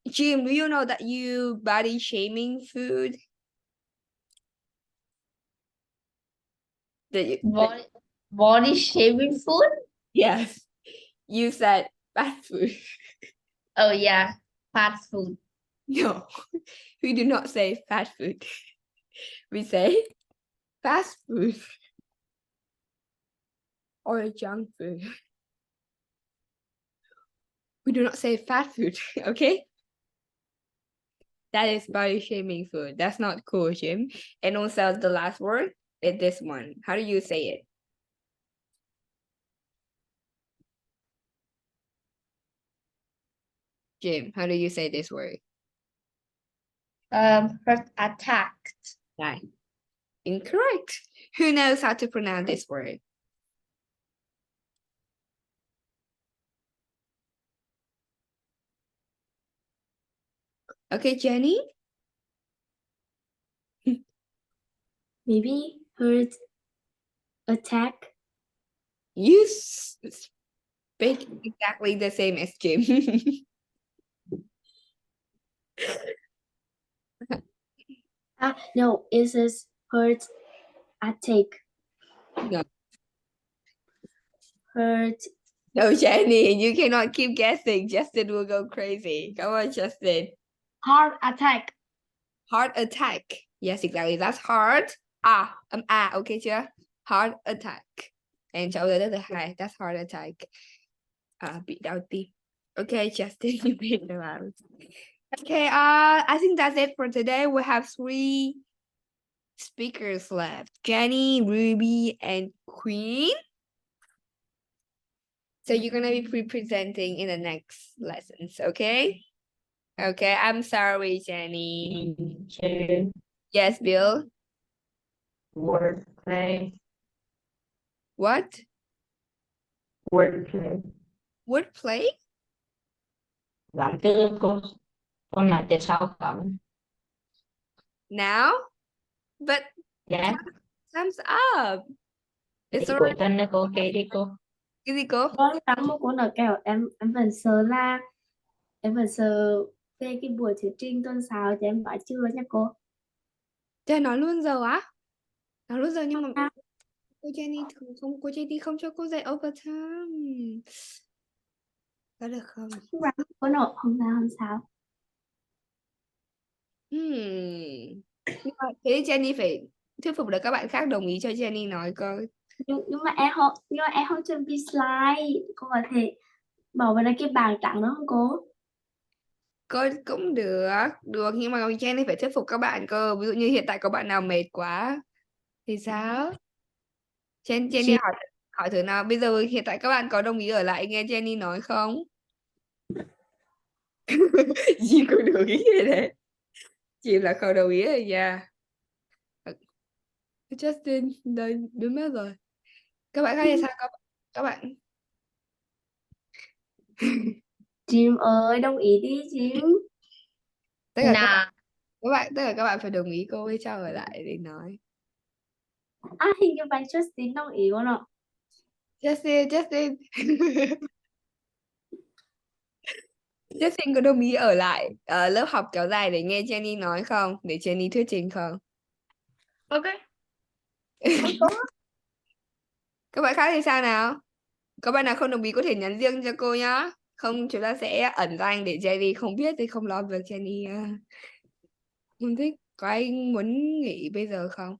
Jim, do you know that you body shaming food? Body shaming food? Yes. You said fast food. Oh yeah, fast food. No, we do not say fast food. We say fast food. or junk food. We do not say fat food, okay? That is body shaming food. That's not cool, Jim. And also the last word is this one. How do you say it? Jim, how do you say this word? Heart attack. Right. Incorrect. Who knows how to pronounce this word? Okay, Jenny? Maybe heart attack. You speak exactly the same as Jim. No, it says heart attack. No. Heart. No, Jenny, you cannot keep guessing. Justin will go crazy. Come on, Justin. Heart attack. Heart attack. Yes, exactly. That's heart. Okay chưa? Heart attack. And cháu tới thứ hai. That's heart attack. Bị đau tim. Okay, Justin, you made it out. Okay, I think that's it for today. We have 3 speakers left. Jenny, Ruby, and Queen. So you're gonna be pre-presenting in the next lessons, okay? Okay, I'm sorry, Jenny. Chơi Yes, Bill. wordplay. What? Wordplay. Wordplay? Làm từ con là từ sau không? Now? But Dạ. time's up. Thì It's cuối already. tuần này cô kể đi cô. Cái gì cô? Vâng, tắm một cuốn ở kẹo em vẫn sợ là em vẫn sợ về cái buổi thuyết trình tuần sau thì em nói chưa nha cô. Trời, nói luôn giờ á? Nói luôn giờ nhưng mà À. cô Jenny không cho cô dạy overtime. Có được không? Cô nói không sao. Nhưng mà thế Jenny phải thuyết phục được các bạn khác đồng ý cho Jenny nói cơ. Nhưng mà em không chuẩn bị slide, cô có thể bỏ vào cái bảng trắng đó không cô? Cô cũng được nhưng mà Jenny phải thuyết phục các bạn cơ. Ví dụ như hiện tại có bạn nào mệt quá thì sao? Jenny hỏi thử nào. Bây giờ hiện tại các bạn có đồng ý ở lại nghe Jenny nói không? Chị cũng đồng ý rồi đấy. Chị là không đồng ý rồi nha. Justin đây biến mất rồi. Các bạn khác thì sao các bạn? Jim ơi, đồng ý đi Jim. Tất cả các bạn phải đồng ý cô ấy cho ở lại để nói. Hình như bạn Justin đồng ý con ạ. Justin Justin có đồng ý ở lại lớp học kéo dài để nghe Jenny nói không? Để Jenny thuyết trình không? Ok. Các bạn khác thì sao nào? Các bạn nào không đồng ý có thể nhắn riêng cho cô nhá. Không chúng ta sẽ ẩn danh để Jenny không biết thì không lo việc Jenny không thích. Có ai muốn nghỉ bây giờ không?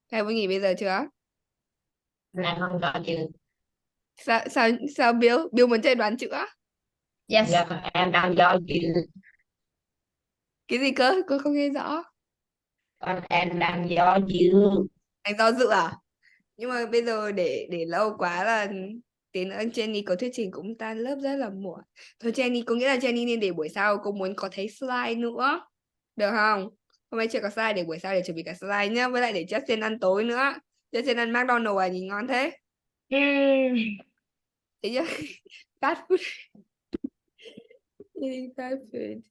Ai muốn nghỉ bây giờ chưa? Này không rõ chứ. Sao Bill muốn chơi đoán chữ? Yes. Dạ em đang do dự. Cái gì cơ? Cô không nghe rõ. Con em đang do dự. Anh do dự à? Nhưng mà bây giờ để lâu quá là tí nữa Jenny có thuyết trình cũng tan lớp rất là muộn. Thôi Jenny, có nghĩa là Jenny nên để buổi sau cô muốn có thấy slide nữa. Được không? Hôm nay chưa có slide để buổi sau để chuẩn bị cả slide nhá. Với lại để Justin ăn tối nữa. Justin ăn McDonald's à, nhìn ngon thế. Thế chứ? Fast food. Eating fast food.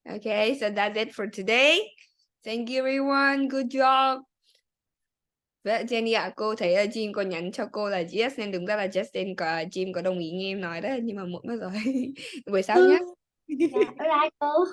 Okay, so that's it for today. Thank you everyone. Good job. Vậy Jenny ạ, cô thấy Jim có nhắn cho cô là yes nên đúng ra là Justin Jim có đồng ý nghe em nói đấy nhưng mà muộn mất rồi. Buổi sau nhé. Dạ, bye bye cô.